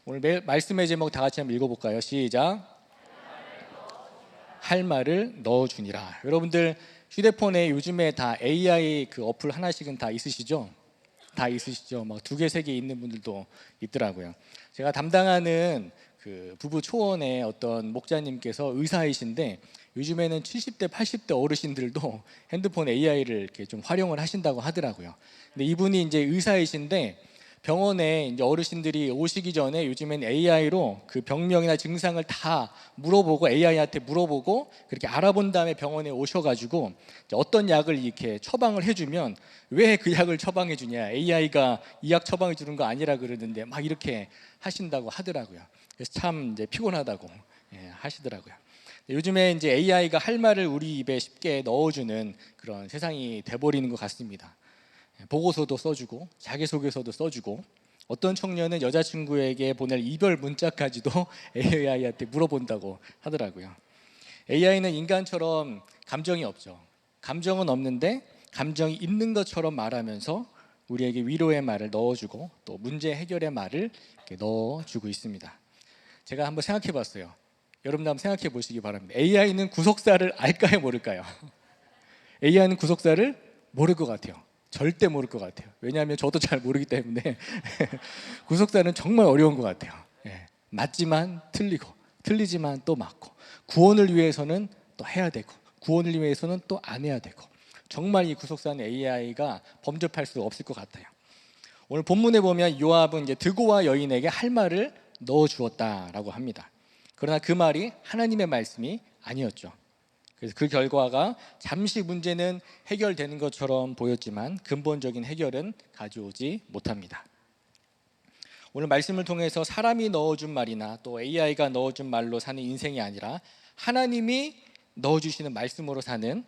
오늘 말씀의 제목 다 같이 한번 읽어볼까요? 시작. 할 말을 넣어주니라. 여러분들 휴대폰에 요즘에 다 AI 그 어플 하나씩은 다 있으시죠? 다 있으시죠? 막 2개, 3개 있는 분들도 있더라고요. 제가 담당하는 그 부부 초원의 어떤 목자님께서 의사이신데 요즘에는 70대, 80대 어르신들도 핸드폰 AI를 이렇게 좀 활용을 하신다고 하더라고요. 근데 이분이 이제 의사이신데 병원에 이제 어르신들이 오시기 전에 요즘엔 AI로 그 병명이나 증상을 다 물어보고 AI한테 물어보고 그렇게 알아본 다음에 병원에 오셔가지고 어떤 약을 이렇게 처방을 해주면 왜 그 약을 처방해 주냐, AI가 이 약 처방해 주는 거 아니라 그러는데 막 이렇게 하신다고 하더라고요. 그래서 참 이제 피곤하다고 하시더라고요. 요즘에 이제 AI가 할 말을 우리 입에 쉽게 넣어주는 그런 세상이 돼버리는 것 같습니다. 보고서도 써주고 자기소개서도 써주고 어떤 청년은 여자친구에게 보낼 이별 문자까지도 AI한테 물어본다고 하더라고요. AI는 인간처럼 감정이 없죠. 감정은 없는데 감정이 있는 것처럼 말하면서 우리에게 위로의 말을 넣어주고 또 문제 해결의 말을 이렇게 넣어주고 있습니다. 제가 한번 생각해 봤어요. 여러분도 한번 생각해 보시기 바랍니다. AI는 구속사를 알까요, 모를까요? AI는 구속사를 모를 것 같아요. 절대 모를 것 같아요. 왜냐하면 저도 잘 모르기 때문에 구속사는 정말 어려운 것 같아요. 맞지만 틀리고 틀리지만 또 맞고 구원을 위해서는 또 해야 되고 구원을 위해서는 또 안 해야 되고 정말 이 구속사는 AI가 범접할 수 없을 것 같아요. 오늘 본문에 보면 요압은 이제 드고와 여인에게 할 말을 넣어 주었다라고 합니다. 그러나 그 말이 하나님의 말씀이 아니었죠. 그래서 그 결과가 잠시 문제는 해결되는 것처럼 보였지만 근본적인 해결은 가져오지 못합니다. 오늘 말씀을 통해서 사람이 넣어준 말이나 또 AI가 넣어준 말로 사는 인생이 아니라 하나님이 넣어주시는 말씀으로 사는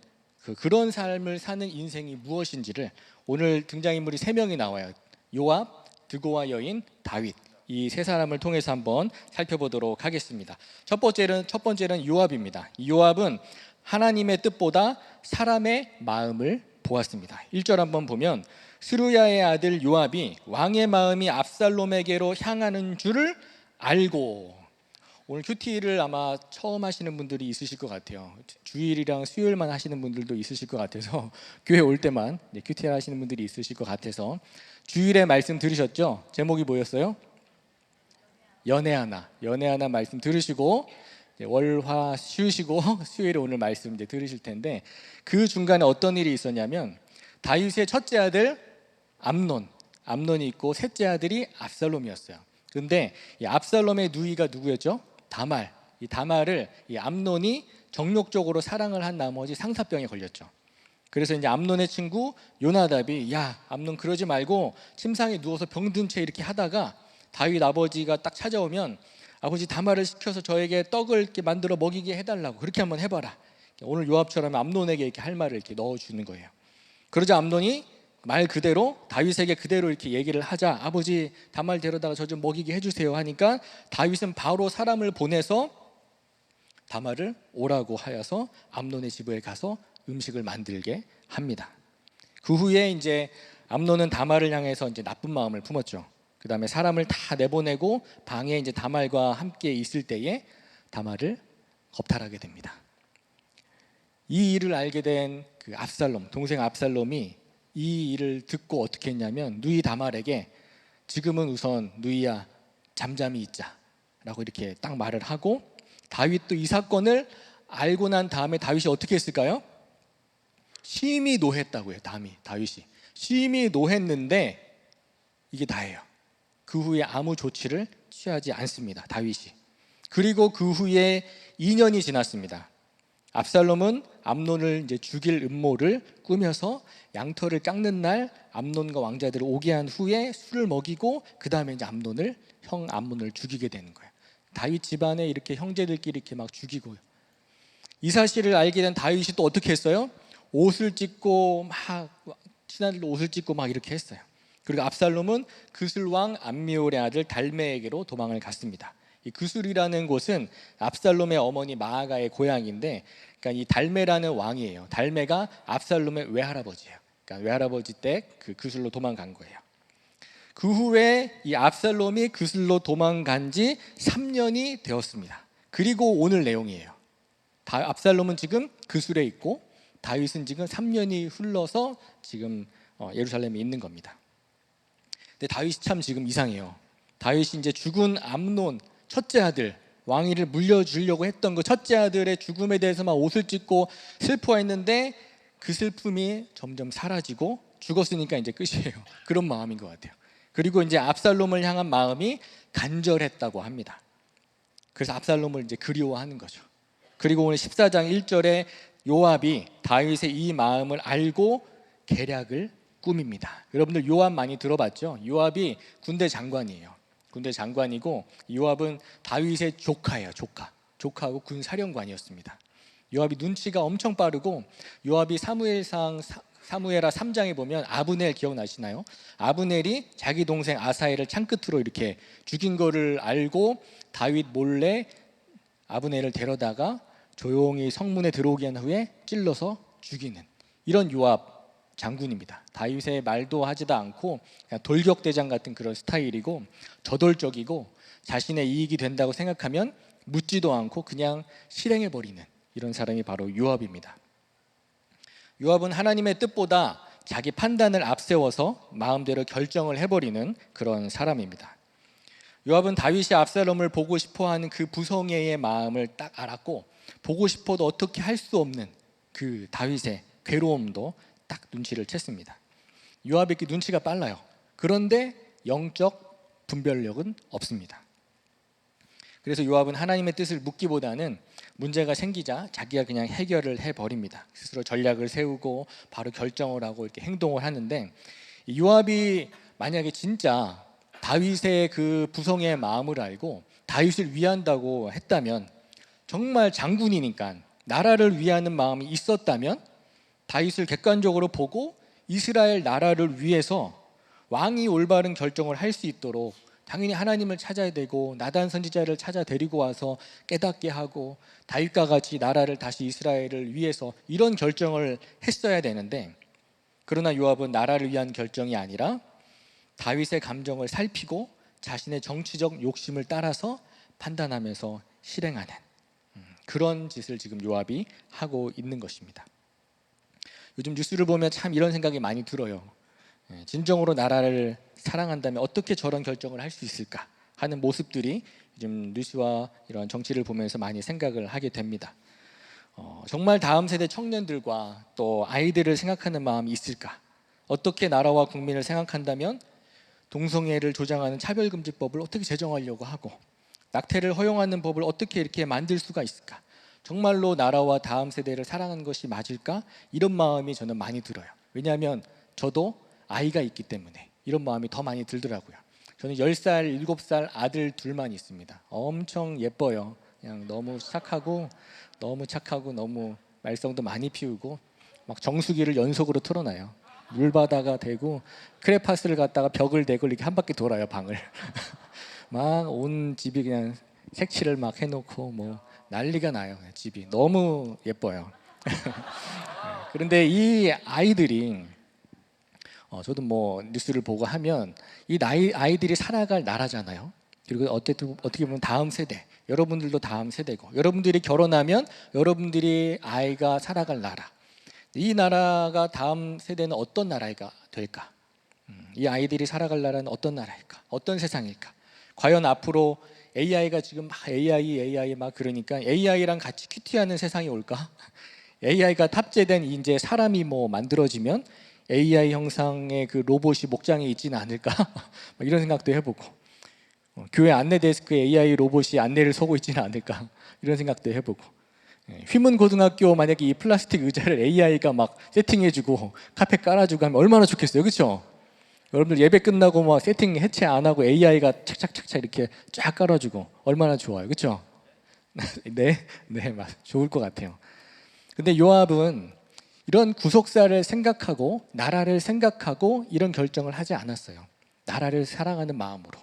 그런 삶을 사는 인생이 무엇인지를 오늘 등장인물이 3명이 나와요. 요압, 드고와 여인, 다윗. 이 3사람을 통해서 한번 살펴보도록 하겠습니다. 첫 번째는 요압입니다. 요압은 하나님의 뜻보다 사람의 마음을 보았습니다. 1절 한번 보면 스루야의 아들 요압이 왕의 마음이 압살롬에게로 향하는 줄을 알고. 오늘 큐티를 아마 처음 하시는 분들이 있으실 것 같아요. 주일이랑 수요일만 하시는 분들도 있으실 것 같아서 교회 올 때만 큐티를 하시는 분들이 있으실 것 같아서 주일에 말씀 들으셨죠? 제목이 뭐였어요? 연애하나 말씀 들으시고 월화 쉬시고 수요일에 오늘 말씀 이제 들으실 텐데 그 중간에 어떤 일이 있었냐면 다윗의 첫째 아들 암논이 있고 셋째 아들이 압살롬이었어요. 그런데 이 압살롬의 누이가 누구였죠? 다말. 이 다말을 이 암논이 정욕적으로 사랑을 한 나머지 상사병에 걸렸죠. 그래서 이제 암논의 친구 요나답이 야 암논 그러지 말고 침상에 누워서 병든 채 이렇게 하다가 다윗 아버지가 딱 찾아오면 아버지 다말을 시켜서 저에게 떡을 이렇게 만들어 먹이게 해달라고 그렇게 한번 해봐라. 오늘 요압처럼 암논에게 이렇게 할 말을 이렇게 넣어주는 거예요. 그러자 암논이 말 그대로 다윗에게 그대로 이렇게 얘기를 하자 아버지 다말 데려다가 저 좀 먹이게 해주세요 하니까 다윗은 바로 사람을 보내서 다말을 오라고 하여서 암논의 집에 가서 음식을 만들게 합니다. 그 후에 이제 암논은 다말을 향해서 이제 나쁜 마음을 품었죠. 그 다음에 사람을 다 내보내고 방에 이제 다말과 함께 있을 때에 다말을 겁탈하게 됩니다. 이 일을 알게 된 그 압살롬, 동생 압살롬이 이 일을 듣고 어떻게 했냐면 누이 다말에게 지금은 우선 누이야 잠잠히 있자 라고 이렇게 딱 말을 하고 다윗도 이 사건을 알고 난 다음에 다윗이 어떻게 했을까요? 심히 노했다고 해요. 다윗이 심히 노했는데 이게 다예요. 그 후에 아무 조치를 취하지 않습니다. 다윗이. 그리고 그 후에 2년이 지났습니다. 압살롬은 암논을 이제 죽일 음모를 꾸며서 양털을 깎는 날 암논과 왕자들을 오게 한 후에 술을 먹이고 그 다음에 이제 형 암논을 죽이게 되는 거예요. 다윗 집안에 이렇게 형제들끼리 이렇게 막 죽이고요. 이 사실을 알게 된 다윗이 또 어떻게 했어요? 옷을 찢고 막 신하들도 옷을 찢고 막 이렇게 했어요. 그리고 압살롬은 그술 왕 암미올의 아들 달메에게로 도망을 갔습니다. 이 그술이라는 곳은 압살롬의 어머니 마아가의 고향인데, 그러니까 이 달메라는 왕이에요. 달메가 압살롬의 외할아버지예요. 그러니까 외할아버지 때 그 그술로 도망간 거예요. 그 후에 이 압살롬이 그슬로 도망간 지 3년이 되었습니다. 그리고 오늘 내용이에요. 압살롬은 지금 그술에 있고 다윗은 지금 3년이 흘러서 지금 예루살렘에 있는 겁니다. 근데 다윗이 참 지금 이상해요. 다윗이 이제 죽은 암논 첫째 아들, 왕위를 물려주려고 했던 그 첫째 아들의 죽음에 대해서 막 옷을 찢고 슬퍼했는데 그 슬픔이 점점 사라지고 죽었으니까 이제 끝이에요. 그런 마음인 것 같아요. 그리고 이제 압살롬을 향한 마음이 간절했다고 합니다. 그래서 압살롬을 이제 그리워하는 거죠. 그리고 오늘 14장 1절에 요압이 다윗의 이 마음을 알고 계략을 꾸밉니다. 여러분들 요압 많이 들어봤죠? 요압이 군대 장관이에요. 군대 장관이고 요압은 다윗의 조카예요. 조카하고 군 사령관이었습니다. 요압이 눈치가 엄청 빠르고 요압이 사무엘하 3장에 보면 아브넬 기억나시나요? 아브넬이 자기 동생 아사엘을 창끝으로 이렇게 죽인 거를 알고 다윗 몰래 아브넬을 데려다가 조용히 성문에 들어오게 한 후에 찔러서 죽이는 이런 요압 장군입니다. 다윗의 말도 하지도 않고 그냥 돌격대장 같은 그런 스타일이고 저돌적이고 자신의 이익이 된다고 생각하면 묻지도 않고 그냥 실행해버리는 이런 사람이 바로 요압입니다. 요압은 하나님의 뜻보다 자기 판단을 앞세워서 마음대로 결정을 해버리는 그런 사람입니다. 요압은 다윗이 압살롬을 보고 싶어하는 그 부성애의 마음을 딱 알았고 보고 싶어도 어떻게 할 수 없는 그 다윗의 괴로움도 딱 눈치를 챘습니다. 요압이 이렇게 눈치가 빨라요. 그런데 영적 분별력은 없습니다. 그래서 요압은 하나님의 뜻을 묻기보다는 문제가 생기자 자기가 그냥 해결을 해버립니다. 스스로 전략을 세우고 바로 결정을 하고 이렇게 행동을 하는데 요압이 만약에 진짜 다윗의 그 부성의 마음을 알고 다윗을 위한다고 했다면 정말 장군이니까 나라를 위하는 마음이 있었다면 다윗을 객관적으로 보고 이스라엘 나라를 위해서 왕이 올바른 결정을 할 수 있도록 당연히 하나님을 찾아야 되고 나단 선지자를 찾아 데리고 와서 깨닫게 하고 다윗과 같이 나라를 다시 이스라엘을 위해서 이런 결정을 했어야 되는데 그러나 요압은 나라를 위한 결정이 아니라 다윗의 감정을 살피고 자신의 정치적 욕심을 따라서 판단하면서 실행하는 그런 짓을 지금 요압이 하고 있는 것입니다. 요즘 뉴스를 보면 참 이런 생각이 많이 들어요. 진정으로 나라를 사랑한다면 어떻게 저런 결정을 할 수 있을까 하는 모습들이 요즘 뉴스와 이런 정치를 보면서 많이 생각을 하게 됩니다. 정말 다음 세대 청년들과 또 아이들을 생각하는 마음이 있을까? 어떻게 나라와 국민을 생각한다면 동성애를 조장하는 차별금지법을 어떻게 제정하려고 하고 낙태를 허용하는 법을 어떻게 이렇게 만들 수가 있을까? 정말로 나라와 다음 세대를 사랑하는 것이 맞을까? 이런 마음이 저는 많이 들어요. 왜냐하면 저도 아이가 있기 때문에 이런 마음이 더 많이 들더라고요. 저는 10살, 7살 아들 둘만 있습니다. 엄청 예뻐요. 그냥 너무 착하고 너무 말썽도 많이 피우고 막 정수기를 연속으로 틀어놔요. 물바다가 되고 크레파스를 갖다가 벽을 대고 이렇게 한 바퀴 돌아요, 방을. 막 온 집이 그냥 색칠을 막 해놓고 뭐 난리가 나요. 집이 너무 예뻐요. 그런데 이 아이들이 저도 뭐 뉴스를 보고 하면 이 아이들이 살아갈 나라잖아요. 그리고 어떻게 보면 다음 세대, 여러분들도 다음 세대고 여러분들이 결혼하면 여러분들이 아이가 살아갈 나라. 이 나라가 다음 세대는 어떤 나라가 될까? 이 아이들이 살아갈 나라는 어떤 나라일까? 어떤 세상일까? 과연 앞으로 AI가 지금 AI 막 그러니까 AI랑 같이 큐티하는 세상이 올까? AI가 탑재된 이제 사람이 뭐 만들어지면 AI 형상의 그 로봇이 목장에 있지는 않을까? 이런 생각도 해보고 교회 안내 데스크에 AI 로봇이 안내를 서고 있지는 않을까? 이런 생각도 해보고 휘문고등학교 만약에 이 플라스틱 의자를 AI가 막 세팅해주고 카펫 깔아주고 하면 얼마나 좋겠어요, 그렇죠? 여러분들 예배 끝나고 막 세팅 해체 안 하고 AI가 착착착착 이렇게 쫙 깔아주고 얼마나 좋아요, 그렇죠? 네, 좋을 것 같아요. 근데 요압은 이런 구속사를 생각하고 나라를 생각하고 이런 결정을 하지 않았어요. 나라를 사랑하는 마음으로.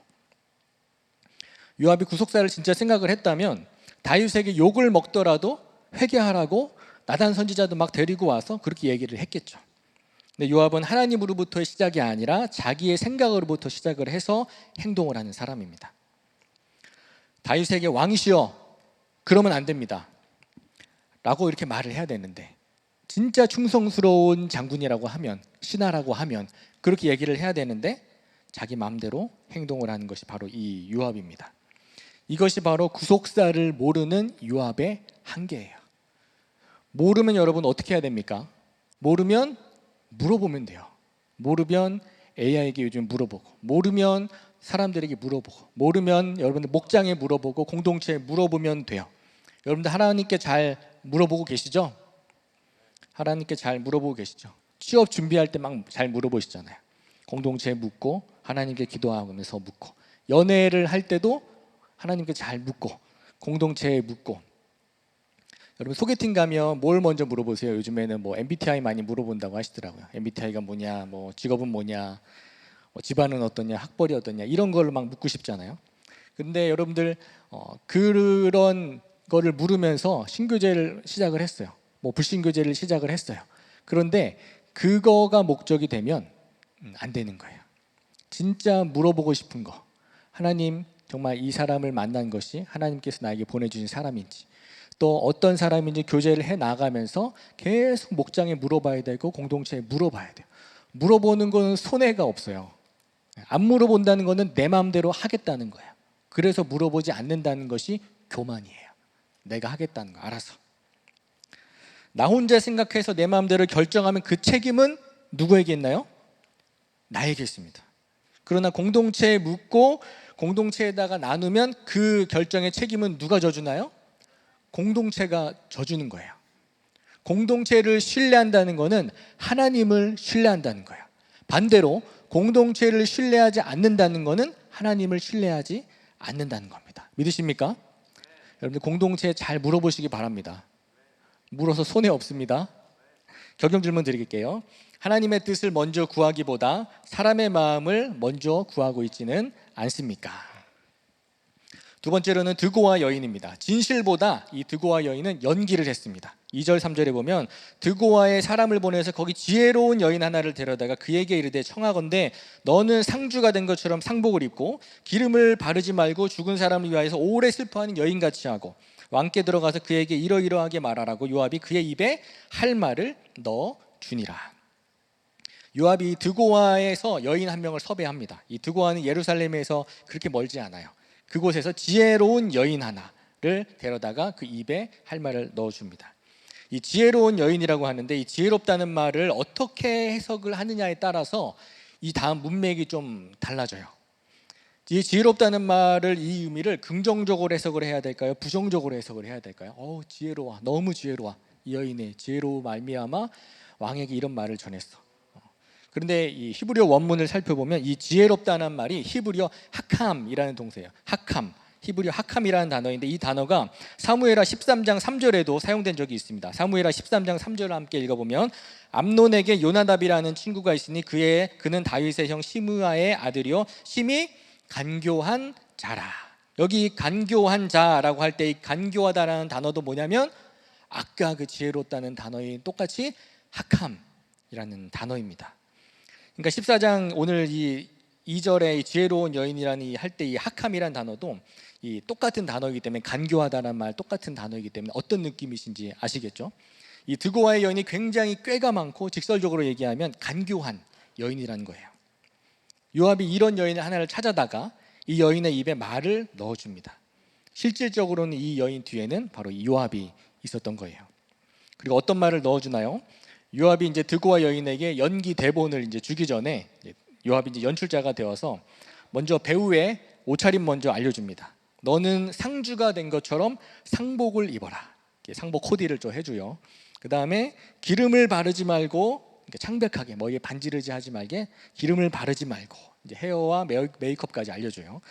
요압이 구속사를 진짜 생각을 했다면 다윗에게 욕을 먹더라도 회개하라고 나단 선지자도 막 데리고 와서 그렇게 얘기를 했겠죠. 근데 요압은 하나님으로부터의 시작이 아니라 자기의 생각으로부터 시작을 해서 행동을 하는 사람입니다. 다윗에게 왕이시여 그러면 안 됩니다 라고 이렇게 말을 해야 되는데, 진짜 충성스러운 장군이라고 하면, 신하라고 하면 그렇게 얘기를 해야 되는데 자기 마음대로 행동을 하는 것이 바로 이 요압입니다. 이것이 바로 구속사를 모르는 요압의 한계예요. 모르면 여러분 어떻게 해야 됩니까? 모르면 물어보면 돼요. 모르면 AI에게 요즘 물어보고, 모르면 사람들에게 물어보고, 모르면 여러분들 목장에 물어보고 공동체에 물어보면 돼요. 여러분들 하나님께 잘 물어보고 계시죠? 하나님께 잘 물어보고 계시죠? 취업 준비할 때 막 잘 물어보시잖아요. 공동체에 묻고 하나님께 기도하면서 묻고, 연애를 할 때도 하나님께 잘 묻고 공동체에 묻고. 여러분 소개팅 가면 뭘 먼저 물어보세요? 요즘에는 뭐 MBTI 많이 물어본다고 하시더라고요. MBTI가 뭐냐, 뭐 직업은 뭐냐, 뭐 집안은 어떠냐, 학벌이 어떠냐, 이런 걸로 막 묻고 싶잖아요. 근데 여러분들 그런 거를 물으면서 신교제를 시작을 했어요. 뭐 불신교제를 시작을 했어요. 그런데 그거가 목적이 되면 안 되는 거예요. 진짜 물어보고 싶은 거, 하나님 정말 이 사람을 만난 것이 하나님께서 나에게 보내주신 사람인지, 또 어떤 사람인지 교제를 해 나가면서 계속 목장에 물어봐야 되고 공동체에 물어봐야 돼요. 물어보는 거는 손해가 없어요. 안 물어본다는 거는 내 마음대로 하겠다는 거예요. 그래서 물어보지 않는다는 것이 교만이에요. 내가 하겠다는 거 알아서. 나 혼자 생각해서 내 마음대로 결정하면 그 책임은 누구에게 있나요? 나에게 있습니다. 그러나 공동체에 묻고 공동체에다가 나누면 그 결정의 책임은 누가 져주나요? 공동체가 져주는 거예요. 공동체를 신뢰한다는 것은 하나님을 신뢰한다는 거예요. 반대로 공동체를 신뢰하지 않는다는 것은 하나님을 신뢰하지 않는다는 겁니다. 믿으십니까? 여러분들 공동체에 잘 물어보시기 바랍니다. 물어서 손해 없습니다. 적용 질문 드릴게요. 하나님의 뜻을 먼저 구하기보다 사람의 마음을 먼저 구하고 있지는 않습니까? 두 번째로는 드고와 여인입니다. 진실보다 이 드고와 여인은 연기를 했습니다. 2절 3절에 보면 드고와의 사람을 보내서 거기 지혜로운 여인 하나를 데려다가 그에게 이르되 청하건대 너는 상주가 된 것처럼 상복을 입고 기름을 바르지 말고 죽은 사람을 위하여서 오래 슬퍼하는 여인같이 하고 왕께 들어가서 그에게 이러이러하게 말하라고 요압이 그의 입에 할 말을 넣어 주니라. 요압이 드고와에서 여인 한 명을 섭외합니다. 이 드고와는 예루살렘에서 그렇게 멀지 않아요. 그곳에서 지혜로운 여인 하나를 데려다가 그 입에 할 말을 넣어줍니다. 이 지혜로운 여인이라고 하는데 이 지혜롭다는 말을 어떻게 해석을 하느냐에 따라서 이 다음 문맥이 좀 달라져요. 이 지혜롭다는 말을, 이 의미를 긍정적으로 해석을 해야 될까요? 부정적으로 해석을 해야 될까요? 지혜로워, 너무 지혜로워, 이 여인의 지혜로운 말미암아 왕에게 이런 말을 전했어. 그런데 이 히브리어 원문을 살펴보면 이 지혜롭다는 말이 히브리어 하캄이라는 동사예요. 하캄, 히브리어 하캄이라는 단어인데 이 단어가 사무엘하 13장 3절에도 사용된 적이 있습니다. 사무엘하 13장 3절을 함께 읽어보면 암논에게 요나답이라는 친구가 있으니 그는 다윗의 형 시므아의 아들이요 심히 간교한 자라. 여기 간교한 자라고 할 때 이 간교하다라는 단어도 뭐냐면 아까 그 지혜롭다는 단어인 똑같이 하캄이라는 단어입니다. 그러니까 14장 오늘 이 2절에 이 지혜로운 여인이라니 할 때 이 하캄이라는 단어도 이 똑같은 단어이기 때문에 간교하다라는 말 똑같은 단어이기 때문에 어떤 느낌이신지 아시겠죠? 이 드고와의 여인이 굉장히 꾀가 많고 직설적으로 얘기하면 간교한 여인이라는 거예요. 요압이 이런 여인 하나를 찾아다가 이 여인의 입에 말을 넣어줍니다. 실질적으로는 이 여인 뒤에는 바로 이 요압이 있었던 거예요. 그리고 어떤 말을 넣어주나요? 요압이 이제 드고와 여인에게 연기 대본을 이제 주기 전에 요압이 이제 연출자가 되어서 먼저 배우의 옷차림 먼저 알려줍니다. 너는 상주가 된 것처럼 상복을 입어라. 상복 코디를 좀 해줘요. 그 다음에 기름을 바르지 말고 창백하게 머리에 반지르지 하지 말게 기름을 바르지 말고 이제 헤어와 메이크업까지 알려줘요.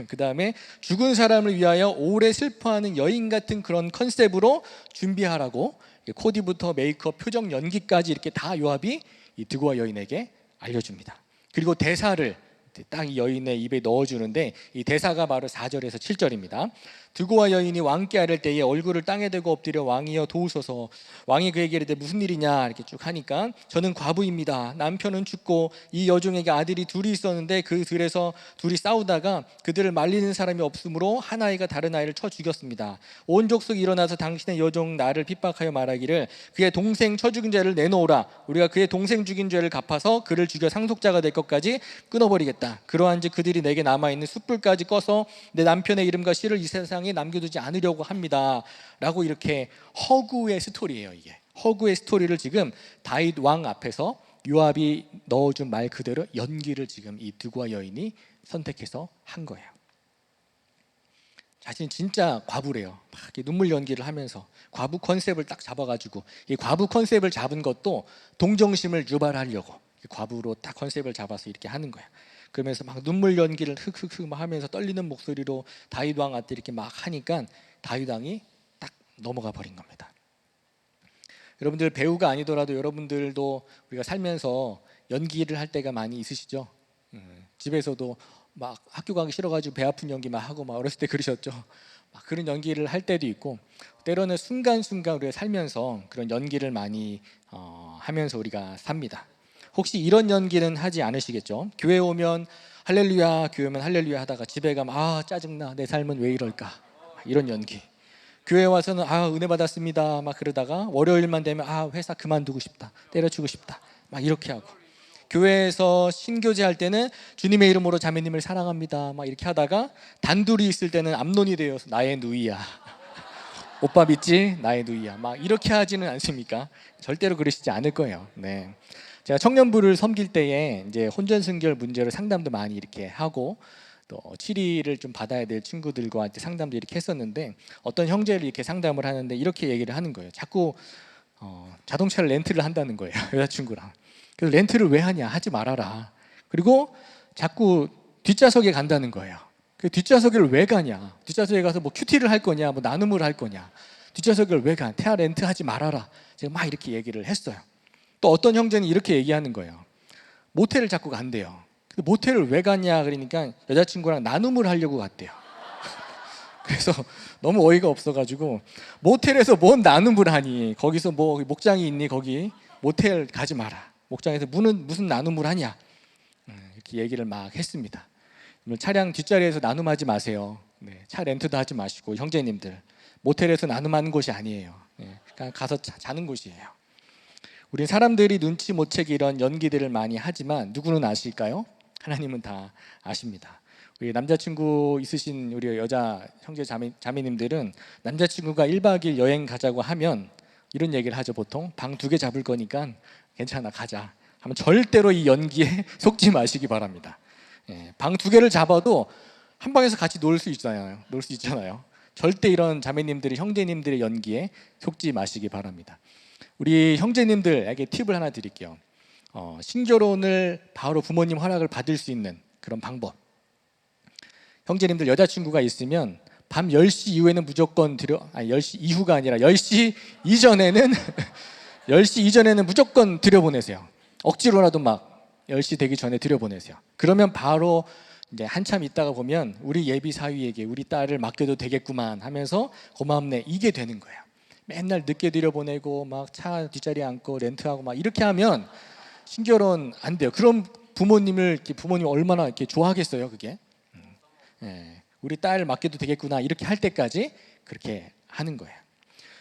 그 다음에 죽은 사람을 위하여 오래 슬퍼하는 여인 같은 그런 컨셉으로 준비하라고 코디부터 메이크업, 표정 연기까지 이렇게 다 요압이 이 드고와 여인에게 알려줍니다. 그리고 대사를 딱 이 여인의 입에 넣어주는데 이 대사가 바로 4절에서 7절입니다. 드고와 여인이 왕께 아를 때에 얼굴을 땅에 대고 엎드려 왕이여 도우소서. 왕이 그에게 이르되 무슨 일이냐 이렇게 쭉 하니까 저는 과부입니다. 남편은 죽고 이 여종에게 아들이 둘이 있었는데 그 들에서 둘이 싸우다가 그들을 말리는 사람이 없으므로 한 아이가 다른 아이를 쳐 죽였습니다. 온 족속이 일어나서 당신의 여종 나를 핍박하여 말하기를 그의 동생 쳐 죽인 죄를 내놓으라. 우리가 그의 동생 죽인 죄를 갚아서 그를 죽여 상속자가 될 것까지 끊어버리겠다. 그러한즉 그들이 내게 남아있는 숯불까지 꺼서 내 남편의 이름과 씨를 이 세상에 남겨두지 않으려고 합니다 라고 이렇게 허구의 스토리예요. 이게 허구의 스토리를 지금 다윗 왕 앞에서 요압이 넣어준 말 그대로 연기를 지금 이 드고와 여인이 선택해서 한 거예요. 자신 진짜 과부래요. 막 이렇게 눈물 연기를 하면서 과부 컨셉을 딱 잡아가지고 이 과부 컨셉을 잡은 것도 동정심을 유발하려고 과부로 딱 컨셉을 잡아서 이렇게 하는 거예요. 그러면서 막 눈물 연기를 흑흑흑 막 하면서 떨리는 목소리로 다윗 왕한테 이렇게 막 하니까 다윗 왕이 딱 넘어가 버린 겁니다. 여러분들 배우가 아니더라도 여러분들도 우리가 살면서 연기를 할 때가 많이 있으시죠? 집에서도 막 학교 가기 싫어가지고 배 아픈 연기 막 하고 막 어렸을 때 그러셨죠? 막 그런 연기를 할 때도 있고 때로는 순간순간 우리가 살면서 그런 연기를 많이 하면서 우리가 삽니다. 혹시 이런 연기는 하지 않으시겠죠? 교회 오면 할렐루야, 교회 오면 할렐루야 하다가 집에 가면 아 짜증나, 내 삶은 왜 이럴까, 이런 연기. 교회 와서는 아 은혜 받았습니다 막 그러다가 월요일만 되면 아 회사 그만두고 싶다, 때려치고 싶다 막 이렇게 하고, 교회에서 신교제 할 때는 주님의 이름으로 자매님을 사랑합니다 막 이렇게 하다가 단둘이 있을 때는 암논이 되어서 나의 누이야 오빠 믿지? 나의 누이야 막 이렇게 하지는 않습니까? 절대로 그러시지 않을 거예요. 네. 제가 청년부를 섬길 때에 이제 혼전순결 문제로 상담도 많이 이렇게 하고 또 치리를 좀 받아야 될 친구들과 상담도 이렇게 했었는데 어떤 형제를 이렇게 상담을 하는데 이렇게 얘기를 하는 거예요. 자꾸 자동차를 렌트를 한다는 거예요. 여자친구랑. 그래서 렌트를 왜 하냐, 하지 말아라. 그리고 자꾸 뒷좌석에 간다는 거예요. 그 뒷좌석을 왜 가냐, 뒷좌석에 가서 뭐 큐티를 할 거냐, 뭐 나눔을 할 거냐, 뒷좌석을 왜 가, 태아 렌트 하지 말아라. 제가 막 이렇게 얘기를 했어요. 또 어떤 형제는 이렇게 얘기하는 거예요. 모텔을 자꾸 간대요. 근데 모텔을 왜 갔냐 그러니까 여자친구랑 나눔을 하려고 갔대요. 그래서 너무 어이가 없어가지고 모텔에서 뭔 나눔을 하니, 거기서 뭐 목장이 있니, 거기 모텔 가지 마라, 목장에서 무슨 나눔을 하냐, 이렇게 얘기를 막 했습니다. 차량 뒷자리에서 나눔하지 마세요. 네, 차 렌트도 하지 마시고 형제님들, 모텔에서 나눔하는 곳이 아니에요. 네, 그냥 가서 자는 곳이에요. 우린 사람들이 눈치 못 채기 이런 연기들을 많이 하지만 누구는 아실까요? 하나님은 다 아십니다. 우리 남자친구 있으신 우리 여자 형제 자매님들은 남자친구가 1박 2일 여행 가자고 하면 이런 얘기를 하죠. 보통 방 2개 잡을 거니까 괜찮아 가자 하면 절대로 이 연기에 속지 마시기 바랍니다. 방 2개를 잡아도 한 방에서 같이 놀 수 있잖아요. 절대 이런 자매님들이 형제님들의 연기에 속지 마시기 바랍니다. 우리 형제님들에게 팁을 하나 드릴게요. 신결혼을 바로 부모님 허락을 받을 수 있는 그런 방법. 형제님들 여자친구가 있으면 밤 10시 이후에는 무조건 10시 이후가 아니라 10시 이전에는 10시 이전에는 무조건 들여보내세요. 억지로라도 막 10시 되기 전에 들여보내세요. 그러면 바로 이제 한참 있다가 보면 우리 예비 사위에게 우리 딸을 맡겨도 되겠구만 하면서 고맙네, 이게 되는 거예요. 맨날 늦게 들여보내고 막 차 뒷자리에 앉고 렌트하고 막 이렇게 하면 신결혼 안 돼요. 그럼 부모님 얼마나 이렇게 좋아하겠어요, 그게. 우리 딸 맡겨도 되겠구나 이렇게 할 때까지 그렇게 하는 거예요.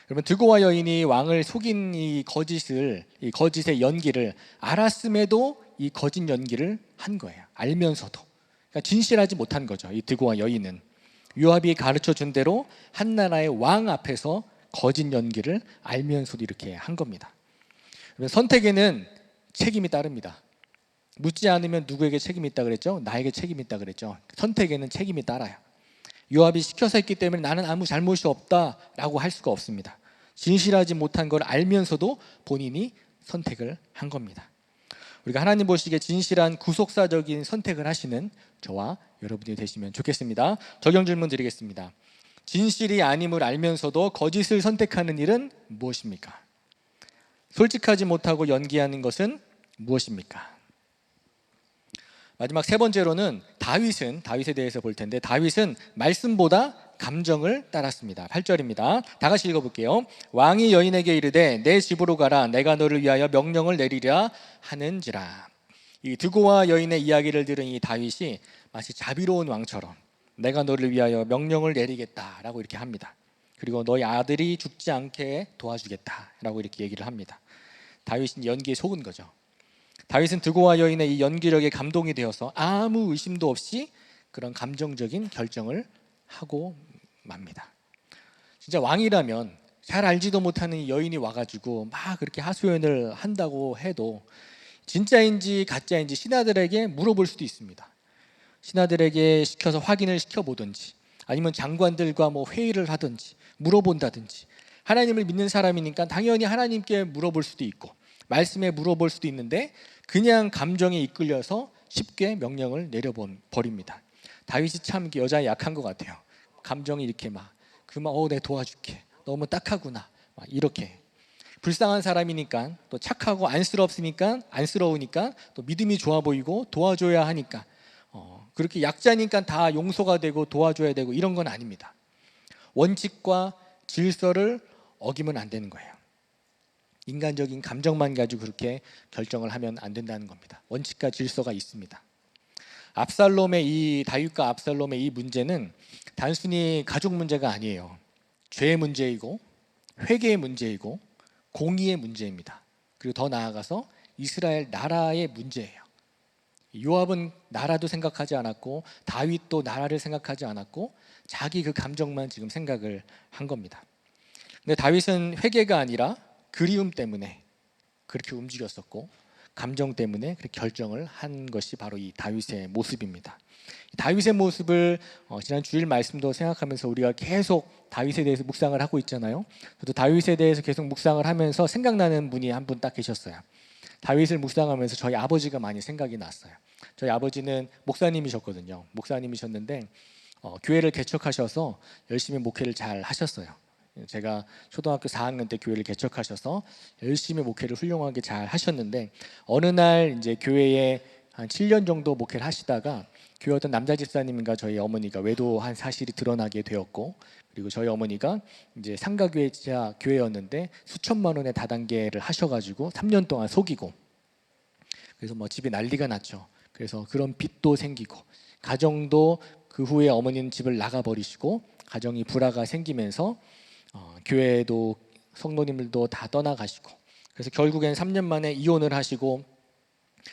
여러분, 드고와 여인이 왕을 속인 이 거짓의 연기를 알았음에도 이 거짓 연기를 한 거예요. 알면서도. 그러니까 진실하지 못한 거죠. 이 드고와 여인은 요압이 가르쳐 준 대로 한 나라의 왕 앞에서 거짓 연기를 알면서도 이렇게 한 겁니다. 선택에는 책임이 따릅니다. 묻지 않으면 누구에게 책임이 있다 그랬죠? 나에게 책임이 있다 그랬죠. 선택에는 책임이 따라요. 요압이 시켜서 했기 때문에 나는 아무 잘못이 없다라고 할 수가 없습니다. 진실하지 못한 걸 알면서도 본인이 선택을 한 겁니다. 우리가 하나님 보시기에 진실한 구속사적인 선택을 하시는 저와 여러분이 되시면 좋겠습니다. 적용 질문 드리겠습니다. 진실이 아님을 알면서도 거짓을 선택하는 일은 무엇입니까? 솔직하지 못하고 연기하는 것은 무엇입니까? 마지막 세 번째로는 다윗에 대해서 볼 텐데, 다윗은 말씀보다 감정을 따랐습니다. 8절입니다. 다 같이 읽어볼게요. 왕이 여인에게 이르되 내 집으로 가라, 내가 너를 위하여 명령을 내리랴 하는지라. 이 드고와 여인의 이야기를 들은 이 다윗이 마치 자비로운 왕처럼 내가 너를 위하여 명령을 내리겠다라고 이렇게 합니다. 그리고 너희 아들이 죽지 않게 도와주겠다라고 이렇게 얘기를 합니다. 다윗은 연기에 속은 거죠. 다윗은 드고와 여인의 이 연기력에 감동이 되어서 아무 의심도 없이 그런 감정적인 결정을 하고 맙니다. 진짜 왕이라면 잘 알지도 못하는 이 여인이 와가지고 막 그렇게 하소연을 한다고 해도 진짜인지 가짜인지 신하들에게 물어볼 수도 있습니다. 신하들에게 시켜서 확인을 시켜보든지, 아니면 장관들과 뭐 회의를 하든지 물어본다든지. 하나님을 믿는 사람이니까 당연히 하나님께 물어볼 수도 있고 말씀에 물어볼 수도 있는데, 그냥 감정에 이끌려서 쉽게 명령을 내려버립니다. 다윗이 참 여자에 약한 것 같아요. 감정이 이렇게 내 도와줄게, 너무 딱하구나, 막 이렇게. 불쌍한 사람이니까, 또 착하고 안쓰러우니까 또 믿음이 좋아 보이고 도와줘야 하니까, 그렇게 약자니까 다 용서가 되고 도와줘야 되고 이런 건 아닙니다. 원칙과 질서를 어기면 안 되는 거예요. 인간적인 감정만 가지고 그렇게 결정을 하면 안 된다는 겁니다. 원칙과 질서가 있습니다. 다윗과 압살롬의 이 문제는 단순히 가족 문제가 아니에요. 죄의 문제이고 회개의 문제이고 공의의 문제입니다. 그리고 더 나아가서 이스라엘 나라의 문제예요. 요압은 나라도 생각하지 않았고 다윗도 나라를 생각하지 않았고 자기 그 감정만 지금 생각을 한 겁니다. 근데 다윗은 회개가 아니라 그리움 때문에 그렇게 움직였었고, 감정 때문에 그렇게 결정을 한 것이 바로 이 다윗의 모습입니다. 다윗의 모습을 지난 주일 말씀도 생각하면서 우리가 계속 다윗에 대해서 묵상을 하고 있잖아요. 저도 다윗에 대해서 계속 묵상을 하면서 생각나는 분이 한 분 딱 계셨어요. 다윗을 묵상하면서 저희 아버지가 많이 생각이 났어요. 저희 아버지는 목사님이셨거든요. 목사님이셨는데 교회를 개척하셔서 열심히 목회를 잘 하셨어요. 제가 초등학교 4학년 때 교회를 개척하셔서 열심히 목회를 훌륭하게 잘 하셨는데, 어느 날 이제 교회에 한 7년 정도 목회를 하시다가 교회 어떤 남자 집사님과 저희 어머니가 외도한 사실이 드러나게 되었고, 그리고 저희 어머니가 이제 상가교회자 교회였는데 수천만 원의 다단계를 하셔가지고 3년 동안 속이고, 그래서 집이 난리가 났죠. 그래서 그런 빚도 생기고, 가정도 그 후에 어머니는 집을 나가버리시고 가정이 불화가 생기면서 교회도 성도님들도 다 떠나가시고, 그래서 결국엔 3년 만에 이혼을 하시고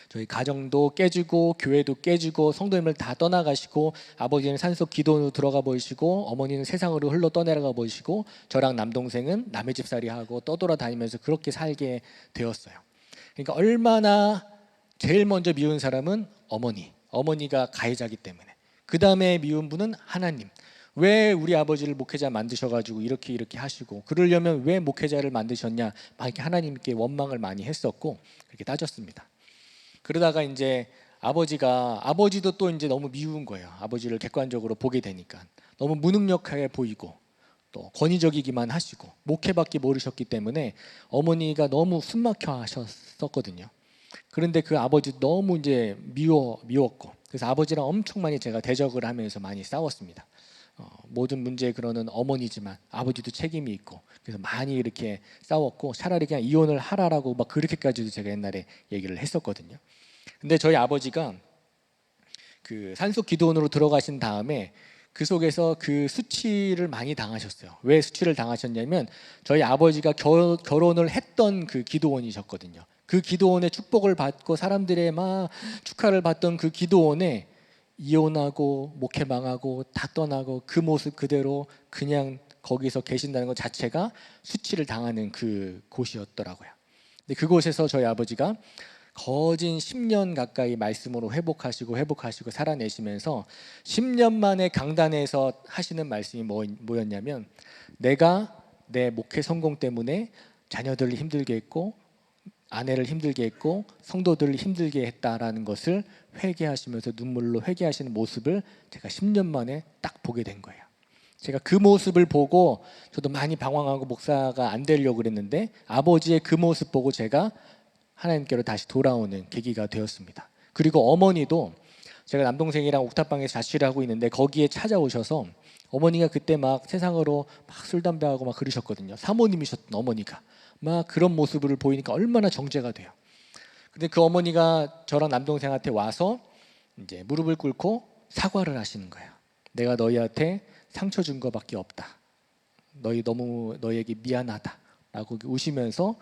저희 가정도 깨지고 교회도 깨지고 성도님들 다 떠나가시고, 아버지는 산속 기도원으로 들어가 버리시고 어머니는 세상으로 흘러 떠내려가 버리시고, 저랑 남동생은 남의 집살이하고 떠돌아다니면서 그렇게 살게 되었어요. 그러니까 얼마나 제일 먼저 미운 사람은 어머니가 가해자기 때문에, 그 다음에 미운 분은 하나님. 왜 우리 아버지를 목회자 만드셔가지고 이렇게 하시고, 그러려면 왜 목회자를 만드셨냐, 막 이렇게 하나님께 원망을 많이 했었고 그렇게 따졌습니다. 그러다가 이제 아버지도 또 이제 너무 미운 거예요. 아버지를 객관적으로 보게 되니까 너무 무능력하게 보이고 또 권위적이기만 하시고 목회밖에 모르셨기 때문에 어머니가 너무 숨막혀 하셨었거든요. 그런데 그 아버지 너무 이제 미웠고, 그래서 아버지랑 엄청 많이 제가 대적을 하면서 많이 싸웠습니다. 모든 문제의 근원은 어머니지만 아버지도 책임이 있고, 그래서 많이 이렇게 싸웠고, 차라리 그냥 이혼을 하라라고 막 그렇게까지도 제가 옛날에 얘기를 했었거든요. 근데 저희 아버지가 그 산속 기도원으로 들어가신 다음에 그 속에서 그 수치를 많이 당하셨어요. 왜 수치를 당하셨냐면, 저희 아버지가 결혼을 했던 그 기도원이셨거든요. 그 기도원의 축복을 받고 사람들의 막 축하를 받던 그 기도원에 이혼하고 목회 망하고 다 떠나고 그 모습 그대로 그냥 거기서 계신다는 것 자체가 수치를 당하는 그 곳이었더라고요. 근데 그곳에서 저희 아버지가 거진 10년 가까이 말씀으로 회복하시고 살아내시면서 10년 만에 강단에서 하시는 말씀이 뭐였냐면, 내가 내 목회 성공 때문에 자녀들을 힘들게 했고 아내를 힘들게 했고 성도들을 힘들게 했다라는 것을 회개하시면서 눈물로 회개하시는 모습을 제가 10년 만에 딱 보게 된 거예요. 제가 그 모습을 보고 저도 많이 방황하고 목사가 안 되려고 그랬는데, 아버지의 그 모습 보고 제가 하나님께로 다시 돌아오는 계기가 되었습니다. 그리고 어머니도 제가 남동생이랑 옥탑방에서 자취를 하고 있는데 거기에 찾아오셔서 어머니가 그때 막 세상으로 막 술 담배하고 막 그러셨거든요. 사모님이셨던 어머니가 막 그런 모습을 보이니까 얼마나 정죄가 돼요. 근데 그 어머니가 저랑 남동생한테 와서 이제 무릎을 꿇고 사과를 하시는 거예요. 내가 너희한테 상처 준 거밖에 없다. 너희 너무 너희에게 미안하다라고 우시면서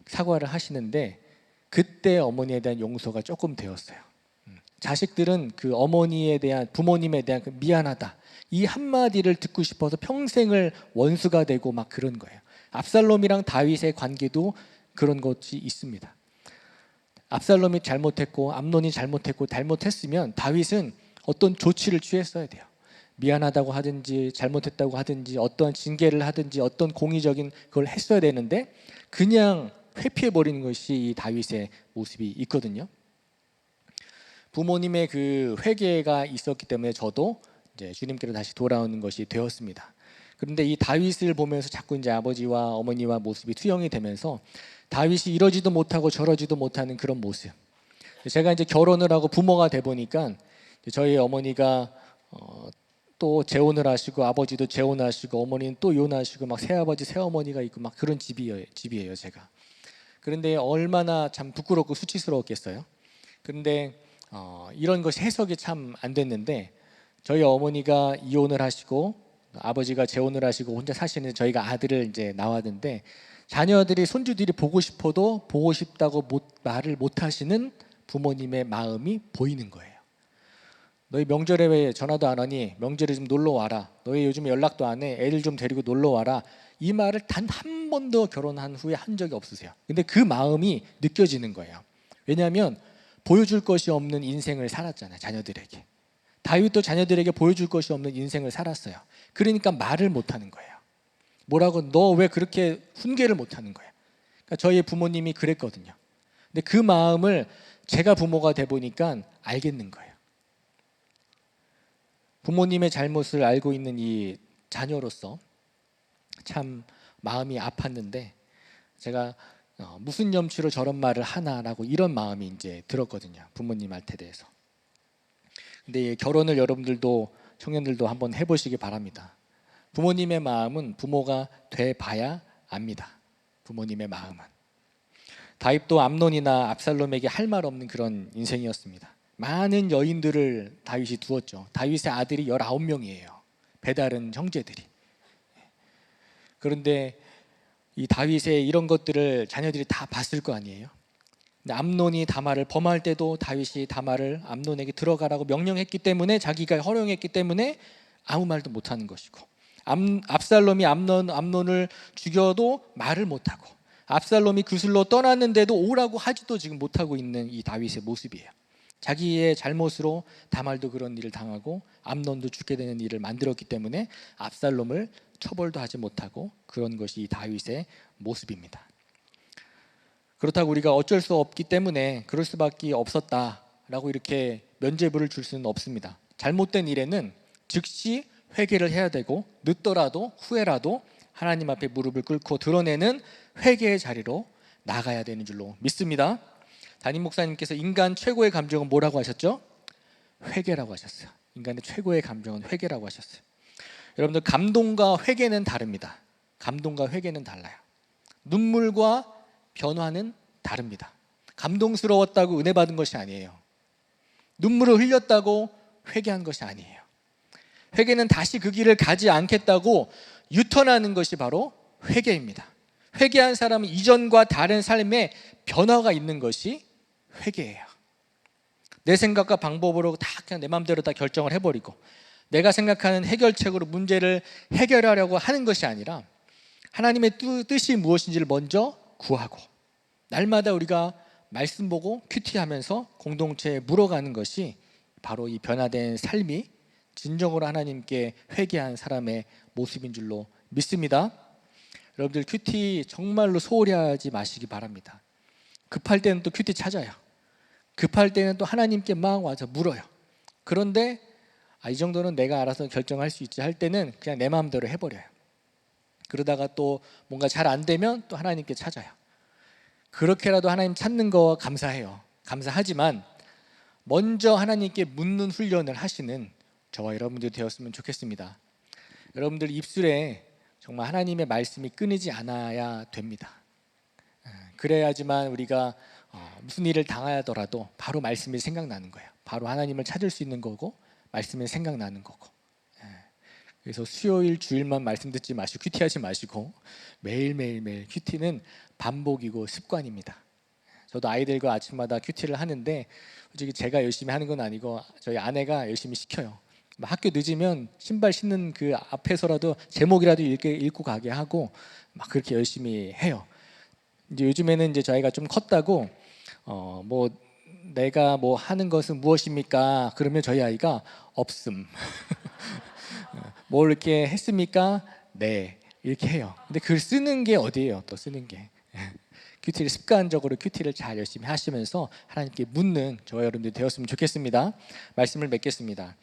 사과를 하시는데 그때 어머니에 대한 용서가 조금 되었어요. 자식들은 그 어머니에 대한 부모님에 대한 그 미안하다 이 한마디를 듣고 싶어서 평생을 원수가 되고 막 그런 거예요. 압살롬이랑 다윗의 관계도 그런 것이 있습니다. 압살롬이 잘못했고 암논이 잘못했으면 다윗은 어떤 조치를 취했어야 돼요. 미안하다고 하든지 잘못했다고 하든지 어떠한 징계를 하든지 어떤 공의적인 그걸 했어야 되는데 그냥 회피해버리는 것이 이 다윗의 모습이 있거든요. 부모님의 그 회개가 있었기 때문에 저도 이제 주님께로 다시 돌아오는 것이 되었습니다. 그런데 이 다윗을 보면서 자꾸 이제 아버지와 어머니와 모습이 투영이 되면서 다윗이 이러지도 못하고 저러지도 못하는 그런 모습. 제가 이제 결혼을 하고 부모가 돼 보니까 저희 어머니가 또 재혼을 하시고 아버지도 재혼하시고 어머니는 또 이혼하시고 막 새아버지 새어머니가 있고 막 그런 집이에요 제가. 그런데 얼마나 참 부끄럽고 수치스러웠겠어요. 그런데 이런 것이 해석이 참 안 됐는데 저희 어머니가 이혼을 하시고 아버지가 재혼을 하시고 혼자 사시는 저희가 아들을 이제 낳았는데 자녀들이 손주들이 보고 싶어도 보고 싶다고 말을 못 하시는 부모님의 마음이 보이는 거예요. 너희 명절에 왜 전화도 안 하니? 명절에 좀 놀러 와라. 너희 요즘에 연락도 안 해. 애들 좀 데리고 놀러 와라. 이 말을 단 한 번도 결혼한 후에 한 적이 없으세요. 근데 그 마음이 느껴지는 거예요. 왜냐하면 보여줄 것이 없는 인생을 살았잖아요. 자녀들에게. 다윗도 자녀들에게 보여줄 것이 없는 인생을 살았어요. 그러니까 말을 못 하는 거예요. 뭐라고 너 왜 그렇게 훈계를 못 하는 거야. 그러니까 저희 부모님이 그랬거든요. 근데 그 마음을 제가 부모가 돼 보니까 알겠는 거예요. 부모님의 잘못을 알고 있는 이 자녀로서 참 마음이 아팠는데 제가 무슨 염치로 저런 말을 하나라고 이런 마음이 이제 들었거든요. 부모님한테 대해서. 근데 결혼을 여러분들도 청년들도 한번 해보시기 바랍니다. 부모님의 마음은 부모가 돼 봐야 압니다. 부모님의 마음은. 다윗도 암논이나 압살롬에게 할 말 없는 그런 인생이었습니다. 많은 여인들을 다윗이 두었죠. 다윗의 아들이 19명이에요. 배다른 형제들이. 그런데 이 다윗의 이런 것들을 자녀들이 다 봤을 거 아니에요. 근데 암논이 다말을 범할 때도 다윗이 다말을 암논에게 들어가라고 명령했기 때문에 자기가 허용했기 때문에 아무 말도 못하는 것이고 압살롬이 암논을 죽여도 말을 못하고 압살롬이 그슬로 떠났는데도 오라고 하지도 지금 못하고 있는 이 다윗의 모습이에요. 자기의 잘못으로 다말도 그런 일을 당하고 암논도 죽게 되는 일을 만들었기 때문에 압살롬을 처벌도 하지 못하고 그런 것이 다윗의 모습입니다. 그렇다고 우리가 어쩔 수 없기 때문에 그럴 수밖에 없었다라고 이렇게 면죄부를 줄 수는 없습니다. 잘못된 일에는 즉시 회개를 해야 되고 늦더라도 후회라도 하나님 앞에 무릎을 꿇고 드러내는 회개의 자리로 나가야 되는 줄로 믿습니다. 담임 목사님께서 인간 최고의 감정은 뭐라고 하셨죠? 회개라고 하셨어요. 인간의 최고의 감정은 회개라고 하셨어요. 여러분들 감동과 회개는 다릅니다. 감동과 회개는 달라요. 눈물과 변화는 다릅니다. 감동스러웠다고 은혜 받은 것이 아니에요. 눈물을 흘렸다고 회개한 것이 아니에요. 회개는 다시 그 길을 가지 않겠다고 유턴하는 것이 바로 회개입니다. 회개한 사람은 이전과 다른 삶에 변화가 있는 것이 회개예요. 내 생각과 방법으로 다 그냥 내 마음대로 다 결정을 해버리고 내가 생각하는 해결책으로 문제를 해결하려고 하는 것이 아니라 하나님의 뜻이 무엇인지를 먼저 구하고 날마다 우리가 말씀 보고 큐티하면서 공동체에 물어가는 것이 바로 이 변화된 삶이 진정으로 하나님께 회개한 사람의 모습인 줄로 믿습니다. 여러분들 큐티 정말로 소홀히 하지 마시기 바랍니다. 급할 때는 또 큐티 찾아요. 급할 때는 또 하나님께 막 와서 물어요. 그런데 이 정도는 내가 알아서 결정할 수 있지 할 때는 그냥 내 마음대로 해버려요. 그러다가 또 뭔가 잘 안 되면 또 하나님께 찾아요. 그렇게라도 하나님 찾는 거 감사해요. 감사하지만 먼저 하나님께 묻는 훈련을 하시는 저와 여러분들이 되었으면 좋겠습니다. 여러분들 입술에 정말 하나님의 말씀이 끊이지 않아야 됩니다. 그래야지만 우리가 무슨 일을 당하더라도 바로 말씀이 생각나는 거예요. 바로 하나님을 찾을 수 있는 거고 말씀이 생각나는 거고. 그래서 수요일 주일만 말씀 듣지 마시고 큐티하지 마시고 매일매일 큐티는 반복이고 습관입니다. 저도 아이들과 아침마다 큐티를 하는데 솔직히 제가 열심히 하는 건 아니고 저희 아내가 열심히 시켜요. 학교 늦으면 신발 신는 그 앞에서라도 제목이라도 읽고 가게 하고 막 그렇게 열심히 해요. 이제 요즘에는 이제 저희가 좀 컸다고 뭐 내가 뭐 하는 것은 무엇입니까? 그러면 저희 아이가 없음. 뭘 이렇게 했습니까? 네, 이렇게 해요. 근데 글 쓰는 게 어디예요? 또 쓰는 게. 큐티를 습관적으로 큐티를 잘 열심히 하시면서 하나님께 묻는 저와 여러분들이 되었으면 좋겠습니다. 말씀을 맺겠습니다.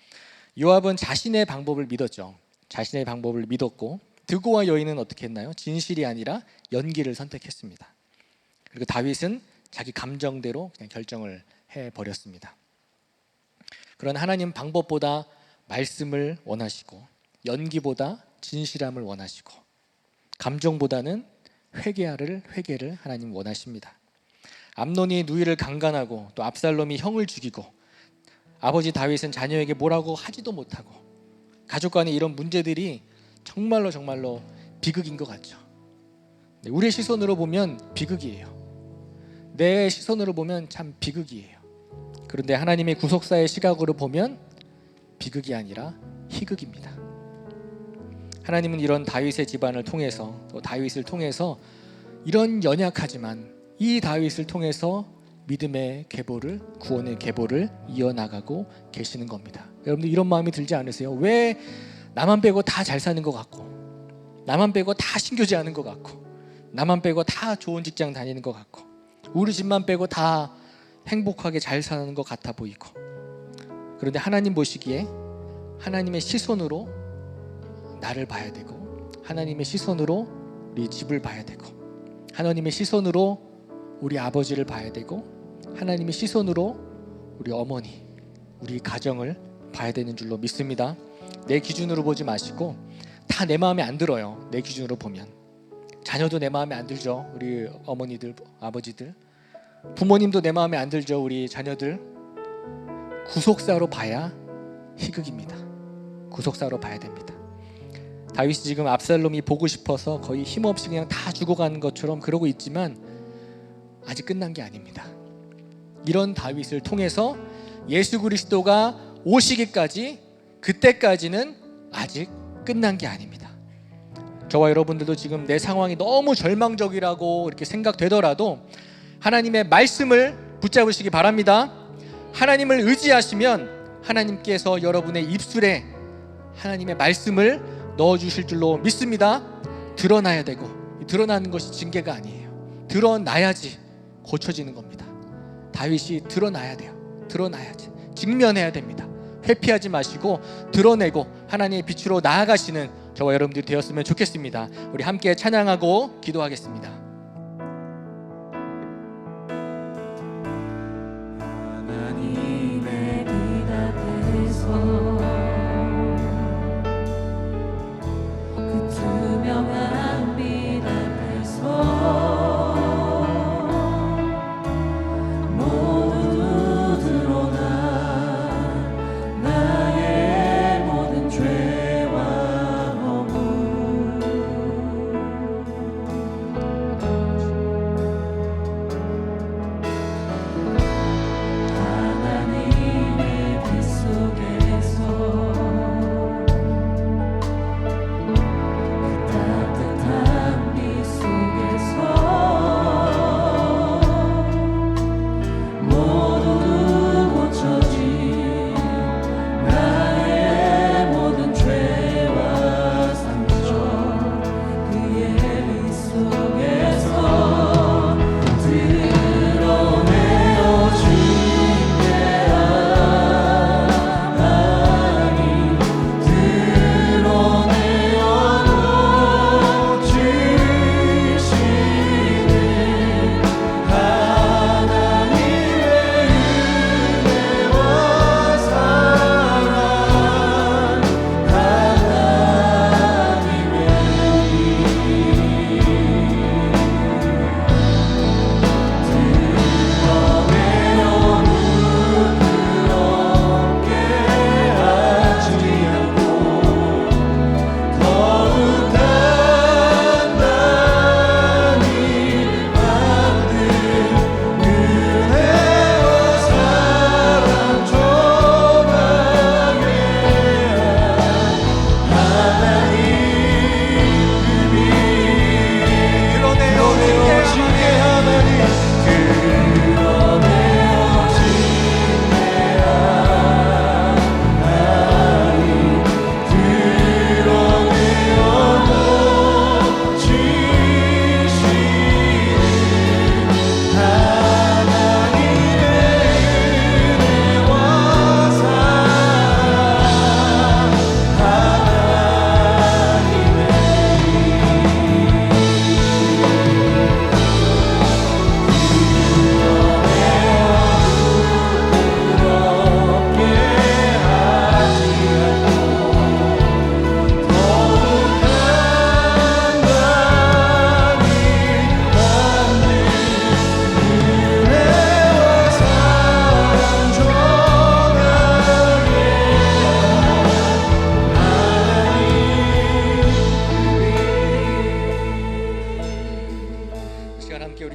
요압은 자신의 방법을 믿었죠. 자신의 방법을 믿었고 드고와 여인은 어떻게 했나요? 진실이 아니라 연기를 선택했습니다. 그리고 다윗은 자기 감정대로 그냥 결정을 해버렸습니다. 그런 하나님 방법보다 말씀을 원하시고 연기보다 진실함을 원하시고 감정보다는 회개를 하나님 원하십니다. 암논이 누이를 강간하고 또 압살롬이 형을 죽이고 아버지 다윗은 자녀에게 뭐라고 하지도 못하고 가족 간의 이런 문제들이 정말로 비극인 것 같죠. 우리의 시선으로 보면 비극이에요. 내 시선으로 보면 참 비극이에요. 그런데 하나님의 구속사의 시각으로 보면 비극이 아니라 희극입니다. 하나님은 이런 다윗의 집안을 통해서 또 다윗을 통해서 이런 연약하지만 이 다윗을 통해서 믿음의 계보를 구원의 계보를 이어나가고 계시는 겁니다. 여러분들 이런 마음이 들지 않으세요? 왜 나만 빼고 다 잘 사는 것 같고 나만 빼고 다 신교지 하는 것 같고 나만 빼고 다 좋은 직장 다니는 것 같고 우리 집만 빼고 다 행복하게 잘 사는 것 같아 보이고 그런데 하나님 보시기에 하나님의 시선으로 나를 봐야 되고 하나님의 시선으로 우리 집을 봐야 되고 하나님의 시선으로 우리 아버지를 봐야 되고 하나님의 시선으로 우리 어머니 우리 가정을 봐야 되는 줄로 믿습니다. 내 기준으로 보지 마시고 다 내 마음에 안 들어요. 내 기준으로 보면 자녀도 내 마음에 안 들죠. 우리 어머니들 아버지들 부모님도 내 마음에 안 들죠. 우리 자녀들 구속사로 봐야 희극입니다. 구속사로 봐야 됩니다. 다윗이 지금 압살롬이 보고 싶어서 거의 힘없이 그냥 다 죽어가는 것처럼 그러고 있지만 아직 끝난 게 아닙니다. 이런 다윗을 통해서 예수 그리스도가 오시기까지 그때까지는 아직 끝난 게 아닙니다. 저와 여러분들도 지금 내 상황이 너무 절망적이라고 이렇게 생각되더라도 하나님의 말씀을 붙잡으시기 바랍니다. 하나님을 의지하시면 하나님께서 여러분의 입술에 하나님의 말씀을 넣어주실 줄로 믿습니다. 드러나야 되고 드러나는 것이 징계가 아니에요. 드러나야지 고쳐지는 겁니다. 다윗이 드러나야 돼요. 드러나야지 직면해야 됩니다. 회피하지 마시고 드러내고 하나님의 빛으로 나아가시는 저와 여러분들이 되었으면 좋겠습니다. 우리 함께 찬양하고 기도하겠습니다. 하나님의 빛 앞에서 그 투명한 빛 앞에서 모두 드러나 나의 모든 죄와 허물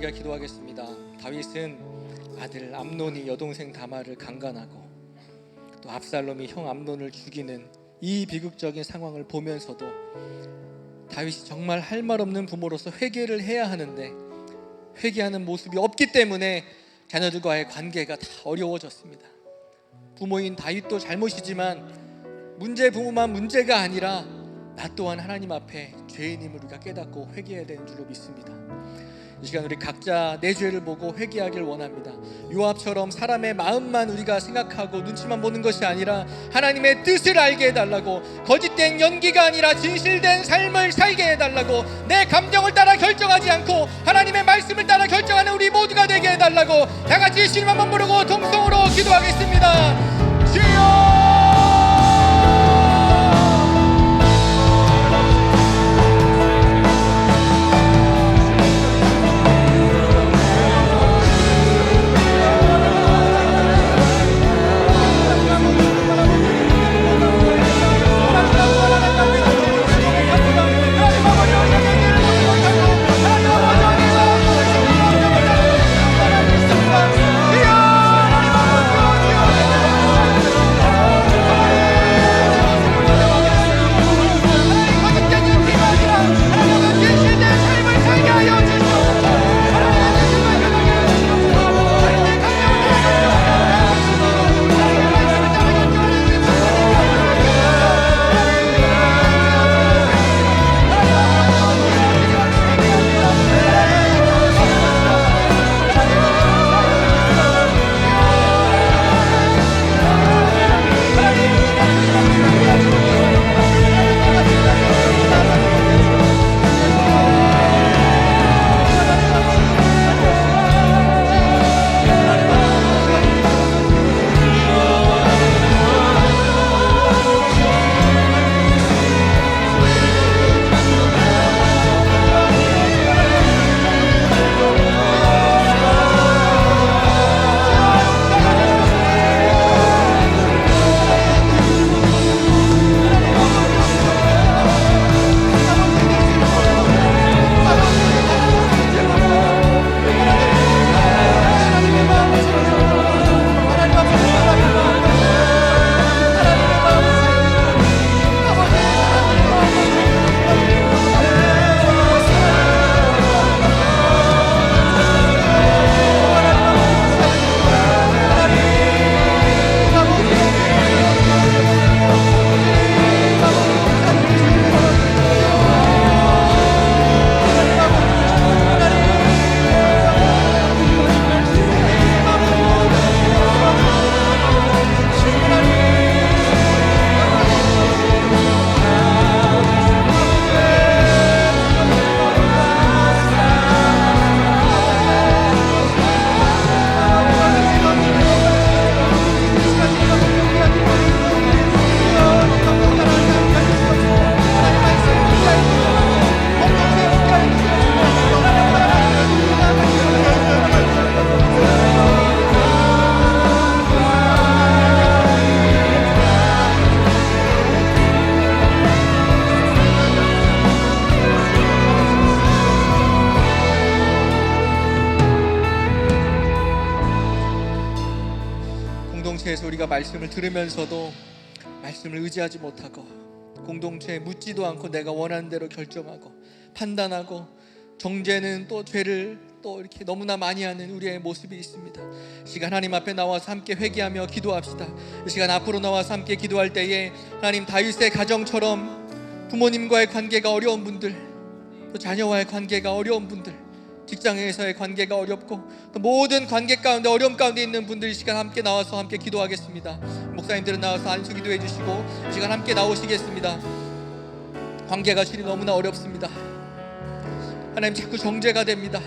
우리가 기도하겠습니다. 다윗은 아들 암논이 여동생 다말을 강간하고 또 압살롬이 형 암논을 죽이는 이 비극적인 상황을 보면서도 다윗이 정말 할 말 없는 부모로서 회개를 해야 하는데 회개하는 모습이 없기 때문에 자녀들과의 관계가 다 어려워졌습니다. 부모인 다윗도 잘못이지만 부모만 문제가 아니라 나 또한 하나님 앞에 죄인임을 우리가 깨닫고 회개해야 되는 줄로 믿습니다. 이 시간 우리 각자 내 죄를 보고 회개하길 원합니다. 요압처럼 사람의 마음만 우리가 생각하고 눈치만 보는 것이 아니라 하나님의 뜻을 알게 해달라고, 거짓된 연기가 아니라 진실된 삶을 살게 해달라고, 내 감정을 따라 결정하지 않고 하나님의 말씀을 따라 결정하는 우리 모두가 되게 해달라고 다 같이 주님 한번 부르고 통성으로 기도하겠습니다. 주여! 공동체에서 우리가 말씀을 들으면서도 말씀을 의지하지 못하고, 공동체에 묻지도 않고 내가 원하는 대로 결정하고 판단하고 정죄는 또 죄를 또 이렇게 너무나 많이 하는 우리의 모습이 있습니다. 이 시간 하나님 앞에 나와서 함께 회개하며 기도합시다. 이 시간 앞으로 나와서 함께 기도할 때에 하나님 다윗의 가정처럼 부모님과의 관계가 어려운 분들, 또 자녀와의 관계가 어려운 분들, 직장에서의 관계가 어렵고 또 모든 관계 가운데 어려움 가운데 있는 분들, 이 시간 함께 나와서 함께 기도하겠습니다. 목사님들은 나와서 안수 기도해 주시고 이 시간 함께 나오시겠습니다. 관계가 주님 너무나 어렵습니다. 하나님 자꾸 정죄가 됩니다.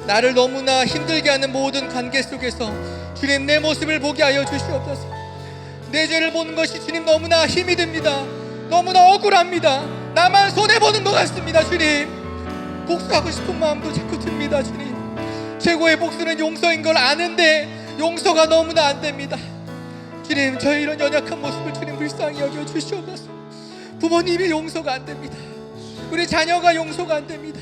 나를 너무나 힘들게 하는 모든 관계 속에서 주님 내 모습을 보게 하여 주시옵소서. 내 죄를 보는 것이 주님 너무나 힘이 듭니다. 너무나 억울합니다. 나만 손해보는 것 같습니다. 주님, 복수하고 싶은 마음도 자꾸 듭니다. 주님, 최고의 복수는 용서인 걸 아는데 용서가 너무나 안 됩니다. 주님, 저의 이런 연약한 모습을 주님 불쌍히 여겨 주시옵소서. 부모님이 용서가 안 됩니다. 우리 자녀가 용서가 안 됩니다.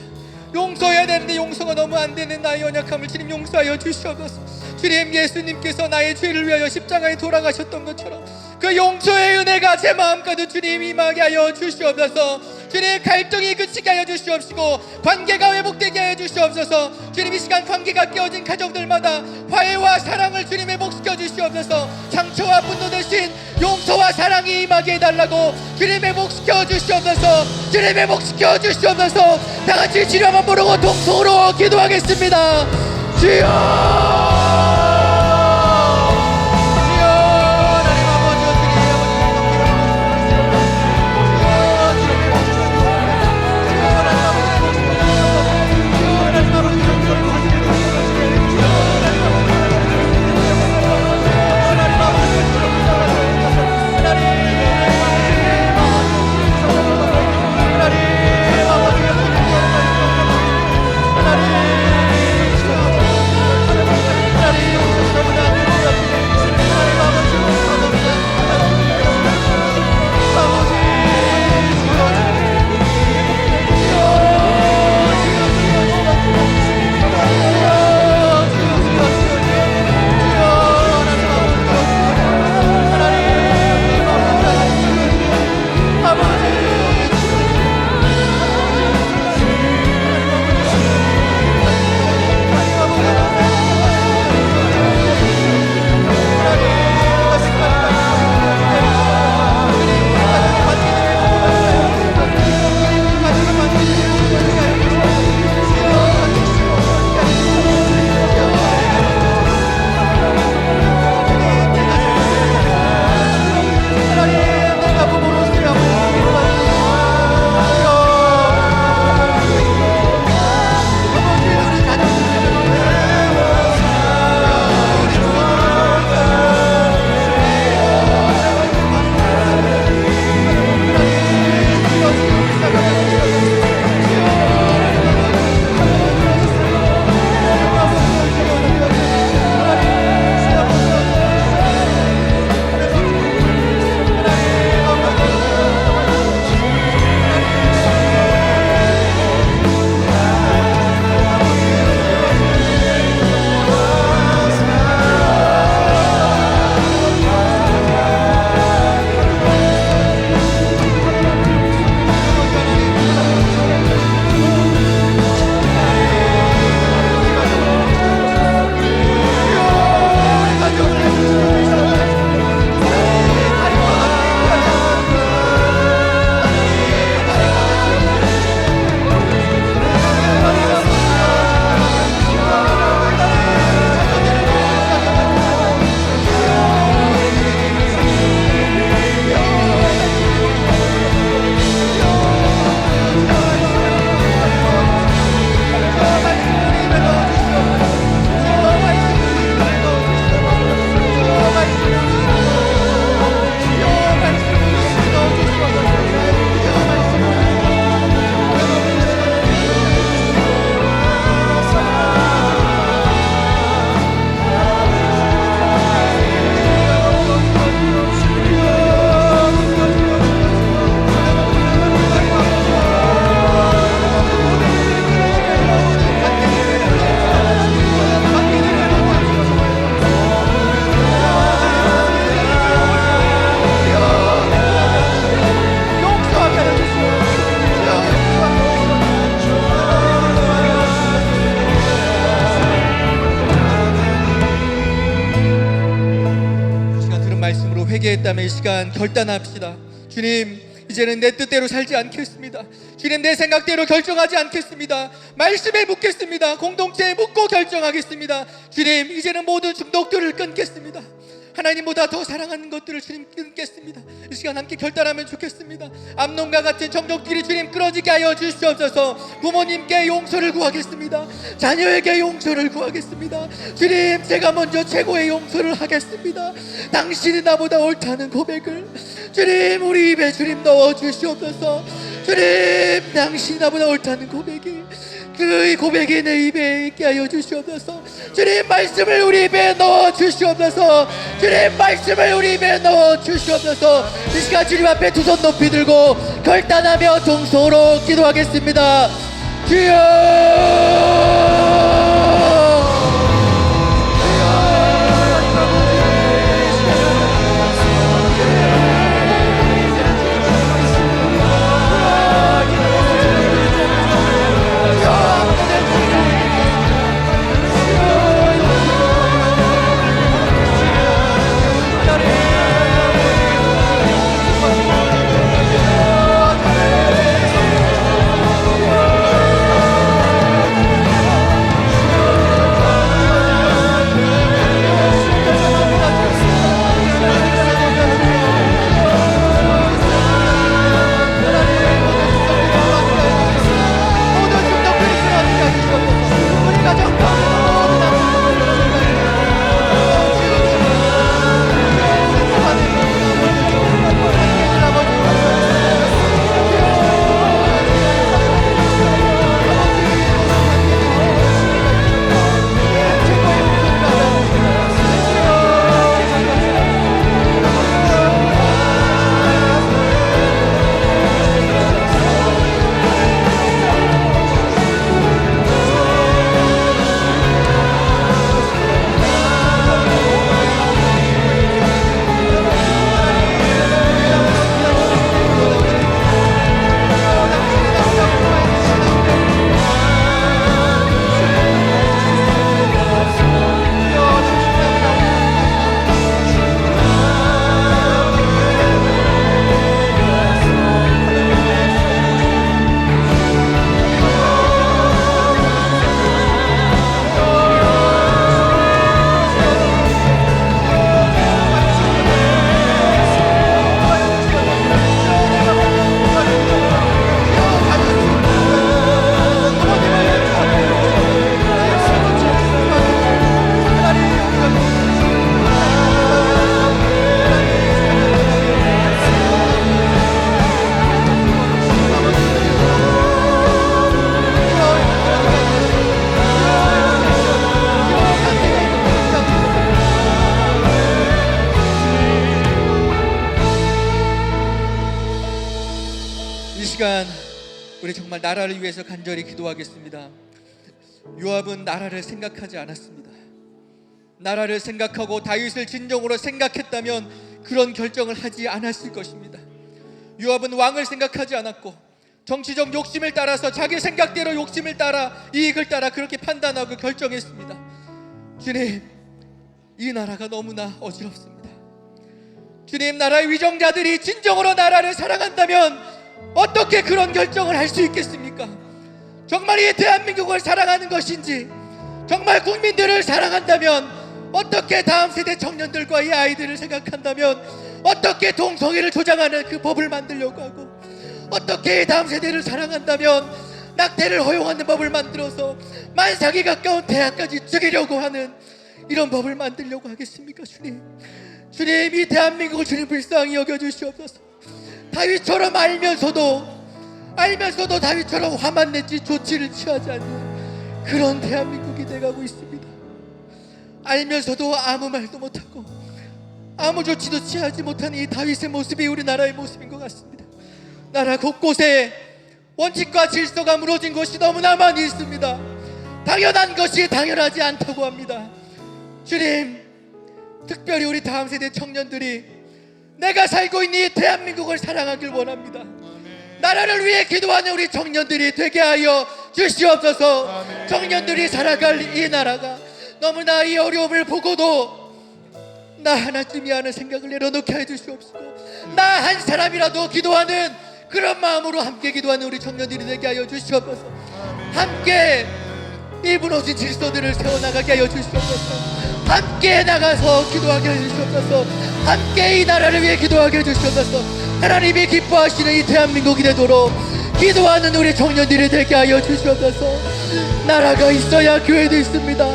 용서해야 되는데 용서가 너무 안 되는 나의 연약함을 주님 용서하여 주시옵소서. 주님, 예수님께서 나의 죄를 위하여 십자가에 돌아가셨던 것처럼 그 용서의 은혜가 제 마음 가득 주님 임하게 하여 주시옵소서. 주님, 갈등이 그치게 하여 주시옵시고 관계가 회복되게 하여 주시옵소서. 주님, 이 시간 관계가 깨어진 가정들마다 화해와 사랑을 주님 회복시켜 주시옵소서. 상처와 분노 대신 용서와 사랑이 임하게 해달라고 주님 회복시켜 주시옵소서. 주님 회복시켜 주시옵소서. 다같이 주님만 부르고 동성으로 기도하겠습니다. 주여, 회개했다면 이 시간 결단합시다. 주님, 이제는 내 뜻대로 살지 않겠습니다. 주님, 내 생각대로 결정하지 않겠습니다. 말씀에 묻겠습니다. 공동체에 묻고 결정하겠습니다. 주님, 이제는 모든 중독들을 끊겠습니다. 하나님보다 더 사랑하는 것들을 주님 끊겠습니다. 이 시간 함께 결단하면 좋겠습니다. 암논과 같은 정욕들이 주님 끊어지게 하여 주시옵소서. 부모님께 용서를 구하겠습니다. 자녀에게 용서를 구하겠습니다. 주님, 제가 먼저 최고의 용서를 하겠습니다. 당신이 나보다 옳다는 고백을 주님 우리 입에 주님 넣어 주시옵소서. 주님, 당신이 나보다 옳다는 고백이 그 고백이 내 입에 있게 하여 주시옵소서. 주님, 말씀을 우리 입에 넣어 주시옵소서. 주님, 말씀을 우리 입에 넣어 주시옵소서. 이 시간 주님 앞에 두 손 높이 들고 결단하며 동서로 기도하겠습니다. 이 시간 우리 정말 나라를 위해서 간절히 기도하겠습니다. 요압은 나라를 생각하지 않았습니다. 나라를 생각하고 다윗을 진정으로 생각했다면 그런 결정을 하지 않았을 것입니다. 요압은 왕을 생각하지 않았고 정치적 욕심을 따라서 자기 생각대로 욕심을 따라 이익을 따라 그렇게 판단하고 결정했습니다. 주님, 이 나라가 너무나 어지럽습니다. 주님, 나라의 위정자들이 진정으로 나라를 사랑한다면 어떻게 그런 결정을 할 수 있겠습니까? 정말 이 대한민국을 사랑하는 것인지, 정말 국민들을 사랑한다면 어떻게 다음 세대 청년들과 이 아이들을 생각한다면 어떻게 동성애를 조장하는 그 법을 만들려고 하고, 어떻게 다음 세대를 사랑한다면 낙태를 허용하는 법을 만들어서 만삭이 가까운 대학까지 죽이려고 하는 이런 법을 만들려고 하겠습니까? 주님, 주님, 이 대한민국을 주님 불쌍히 여겨주시옵소서. 다윗처럼 알면서도 다윗처럼 화만 냈지 조치를 취하지 않는 그런 대한민국이 돼가고 있습니다. 알면서도 아무 말도 못하고 아무 조치도 취하지 못하는 이 다윗의 모습이 우리나라의 모습인 것 같습니다. 나라 곳곳에 원칙과 질서가 무너진 것이 너무나 많이 있습니다. 당연한 것이 당연하지 않다고 합니다. 주님, 특별히 우리 다음 세대 청년들이 내가 살고 있는 이 대한민국을 사랑하길 원합니다. 나라를 위해 기도하는 우리 청년들이 되게 하여 주시옵소서. 청년들이 살아갈 이 나라가 너무나 이 어려움을 보고도 나 하나쯤이 하는 생각을 내려놓게 해주시옵소서. 나 한 사람이라도 기도하는 그런 마음으로 함께 기도하는 우리 청년들이 되게 하여 주시옵소서. 함께 이 무너진 질서들을 세워나가게 하여 주시옵소서. 함께 나가서 기도하게 해주시옵소서. 함께 이 나라를 위해 기도하게 해주시옵소서. 하나님이 기뻐하시는 이 대한민국이 되도록 기도하는 우리 청년들이 되게 하여 주시옵소서. 나라가 있어야 교회도 있습니다.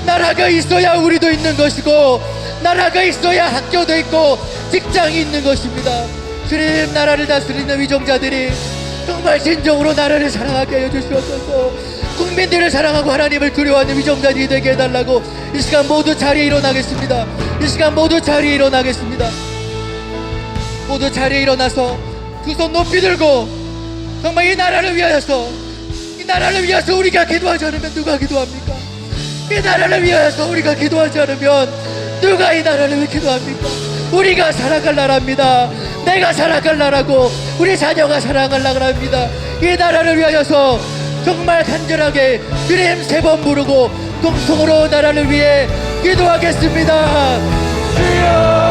나라가 있어야 우리도 있는 것이고, 나라가 있어야 학교도 있고 직장이 있는 것입니다. 주님, 나라를 다스리는 위정자들이 정말 진정으로 나라를 사랑하게 하여 주시옵소서. 국민들을 사랑하고 하나님을 두려워하는 위정자들이 되게 해달라고 이 시간 모두 자리에 일어나겠습니다. 이 시간 모두 자리에 일어나겠습니다. 모두 자리에 일어나서 두 손 높이 들고 정말 이 나라를 위하여서, 이 이 나라를 위해서 우리가 기도하지 않으면 누가 기도합니까? 이 나라를 위해서 우리가 기도하지 않으면 누가 이 나라를 위해 기도합니까? 우리가 살아갈 나라입니다. 내가 살아갈 나라고 우리 자녀가 살아갈 나라입니다. 이 나라를 위하여서 정말 간절하게 주님 3번 부르고 동성으로 나라를 위해 기도하겠습니다. 주여!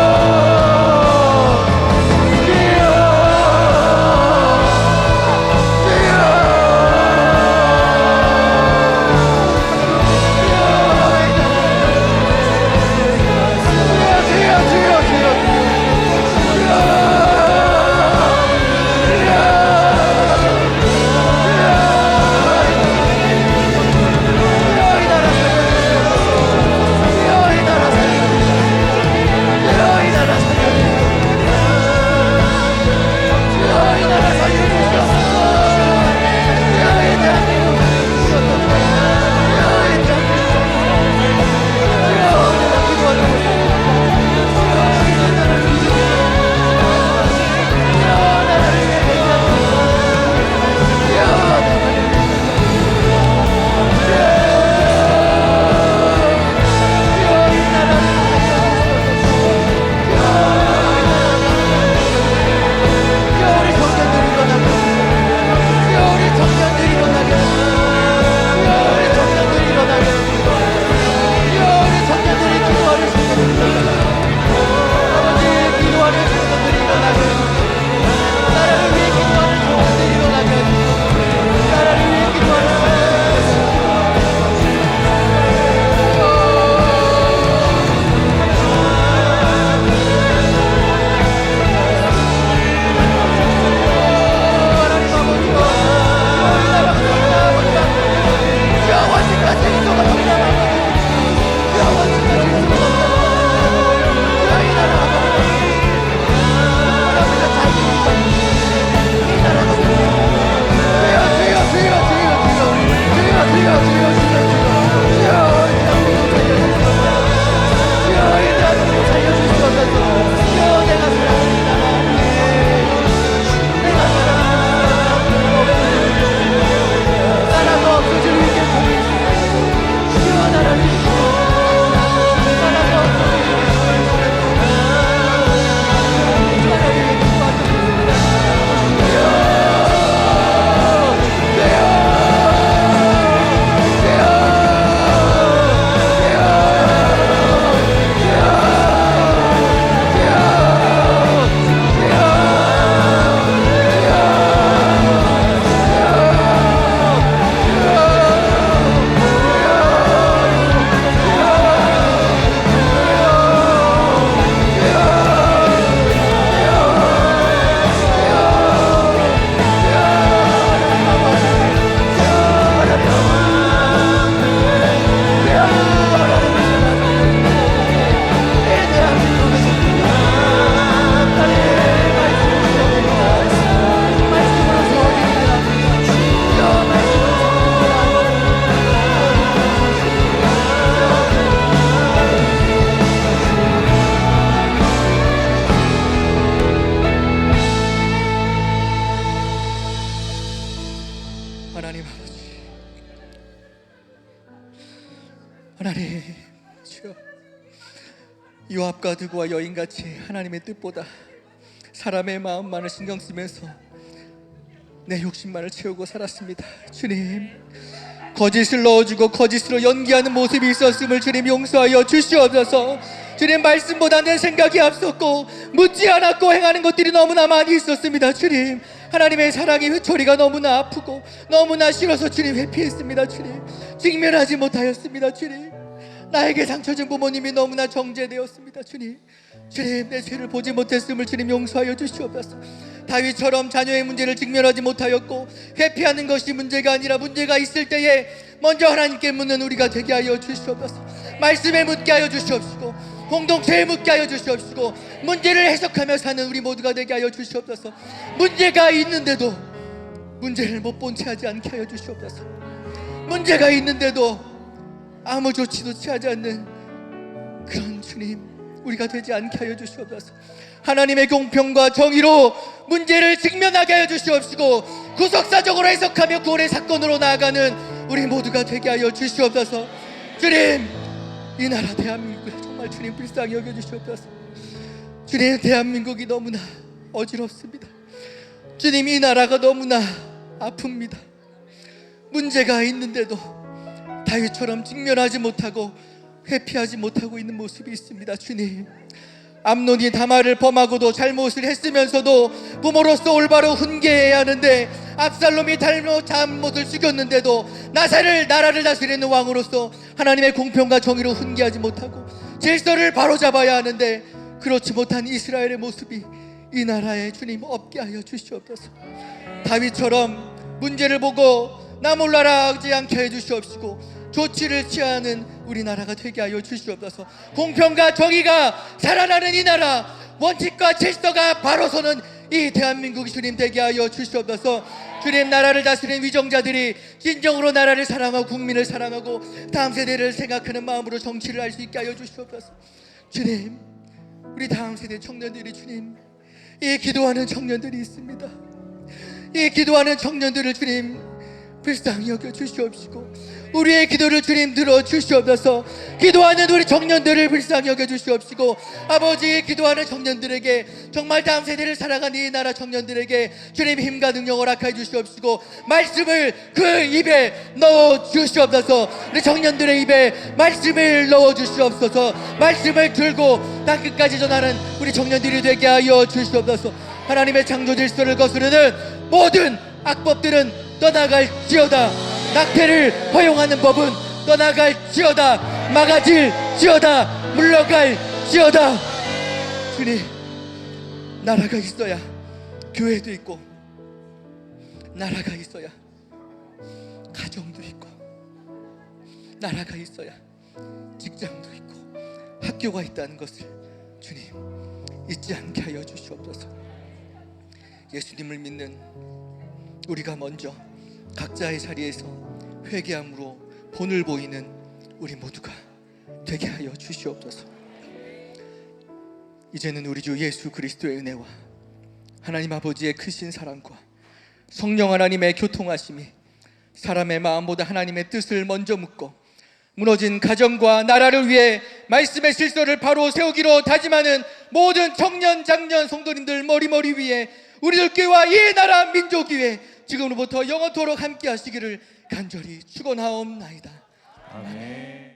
하나님, 주여, 요압과 드고와 여인같이 하나님의 뜻보다 사람의 마음만을 신경 쓰면서 내 욕심만을 채우고 살았습니다. 주님, 거짓을 넣어주고 거짓으로 연기하는 모습이 있었음을 주님 용서하여 주시옵소서. 주님, 말씀보다 내 생각이 앞섰고 묻지 않았고 행하는 것들이 너무나 많이 있었습니다. 주님, 하나님의 사랑의 회초리가 너무나 아프고 너무나 싫어서 주님 회피했습니다. 주님, 직면하지 못하였습니다. 주님, 나에게 상처준 부모님이 너무나 정죄되었습니다. 주님, 내 죄를 보지 못했음을 주님 용서하여 주시옵소서. 다윗처럼 자녀의 문제를 직면하지 못하였고 회피하는 것이 문제가 아니라 문제가 있을 때에 먼저 하나님께 묻는 우리가 되게 하여 주시옵소서. 말씀에 묻게 하여 주시옵시고 공동체에 묻게 하여 주시옵시고 문제를 해석하며 사는 우리 모두가 되게 하여 주시옵소서. 문제가 있는데도 문제를 못 본 채 하지 않게 하여 주시옵소서. 문제가 있는데도 아무 조치도 취하지 않는 그런 주님, 우리가 되지 않게 하여 주시옵소서. 하나님의 공평과 정의로 문제를 직면하게 하여 주시옵시고 구속사적으로 해석하며 구원의 사건으로 나아가는 우리 모두가 되게 하여 주시옵소서. 주님, 이 나라 대한민국을 정말 주님 불쌍히 여겨주시옵소서. 주님, 대한민국이 너무나 어지럽습니다. 주님, 이 나라가 너무나 아픕니다. 문제가 있는데도 다윗처럼 직면하지 못하고 회피하지 못하고 있는 모습이 있습니다. 주님, 암논이 다말을 범하고도 잘못을 했으면서도 부모로서 올바로 훈계해야 하는데 압살롬이 잘못을 죽였는데도 나라를 다스리는 왕으로서 하나님의 공평과 정의로 훈계하지 못하고 질서를 바로잡아야 하는데 그렇지 못한 이스라엘의 모습이 이 나라에 주님 없게 하여 주시옵소서. 다윗처럼 문제를 보고 나 몰라라 하지 않게 해주시옵시고 조치를 취하는 우리나라가 되게 하여 주시옵소서. 공평과 정의가 살아나는 이 나라, 원칙과 질서가 바로 서는 이 대한민국이 주님 되게 하여 주시옵소서. 주님, 나라를 다스리는 위정자들이 진정으로 나라를 사랑하고 국민을 사랑하고 다음 세대를 생각하는 마음으로 정치를 할 수 있게 하여 주시옵소서. 주님, 우리 다음 세대 청년들이 주님, 이 기도하는 청년들이 있습니다. 이 기도하는 청년들을 주님 불쌍히 여겨 주시옵시고 우리의 기도를 주님 들어 주시옵소서. 기도하는 우리 청년들을 불쌍히 여겨 주시옵시고 아버지, 기도하는 청년들에게 정말 다음 세대를 살아가는 이 나라 청년들에게 주님 힘과 능력을 허락해 주시옵시고 말씀을 그 입에 넣어 주시옵소서. 우리 청년들의 입에 말씀을 넣어 주시옵소서. 말씀을 들고 땅끝까지 전하는 우리 청년들이 되게 하여 주시옵소서. 하나님의 창조 질서를 거스르는 모든 악법들은 떠나갈지어다. 낙태를 허용하는 법은 떠나갈지어다. 막아질지어다. 물러갈지어다. 주님, 나라가 있어야 교회도 있고, 나라가 있어야 가정도 있고, 나라가 있어야 직장도 있고 학교가 있다는 것을 주님 잊지 않게 하여 주시옵소서. 예수님을 믿는 우리가 먼저 각자의 자리에서 회개함으로 본을 보이는 우리 모두가 되게 하여 주시옵소서. 이제는 우리 주 예수 그리스도의 은혜와 하나님 아버지의 크신 사랑과 성령 하나님의 교통하심이 사람의 마음보다 하나님의 뜻을 먼저 묻고 무너진 가정과 나라를 위해 말씀의 질서를 바로 세우기로 다짐하는 모든 청년, 장년, 성도님들 머리 위에 우리들 교회와 이 나라 민족 위에 지금부터 영원토록 함께 하시기를 간절히 축원하옵나이다. 아멘.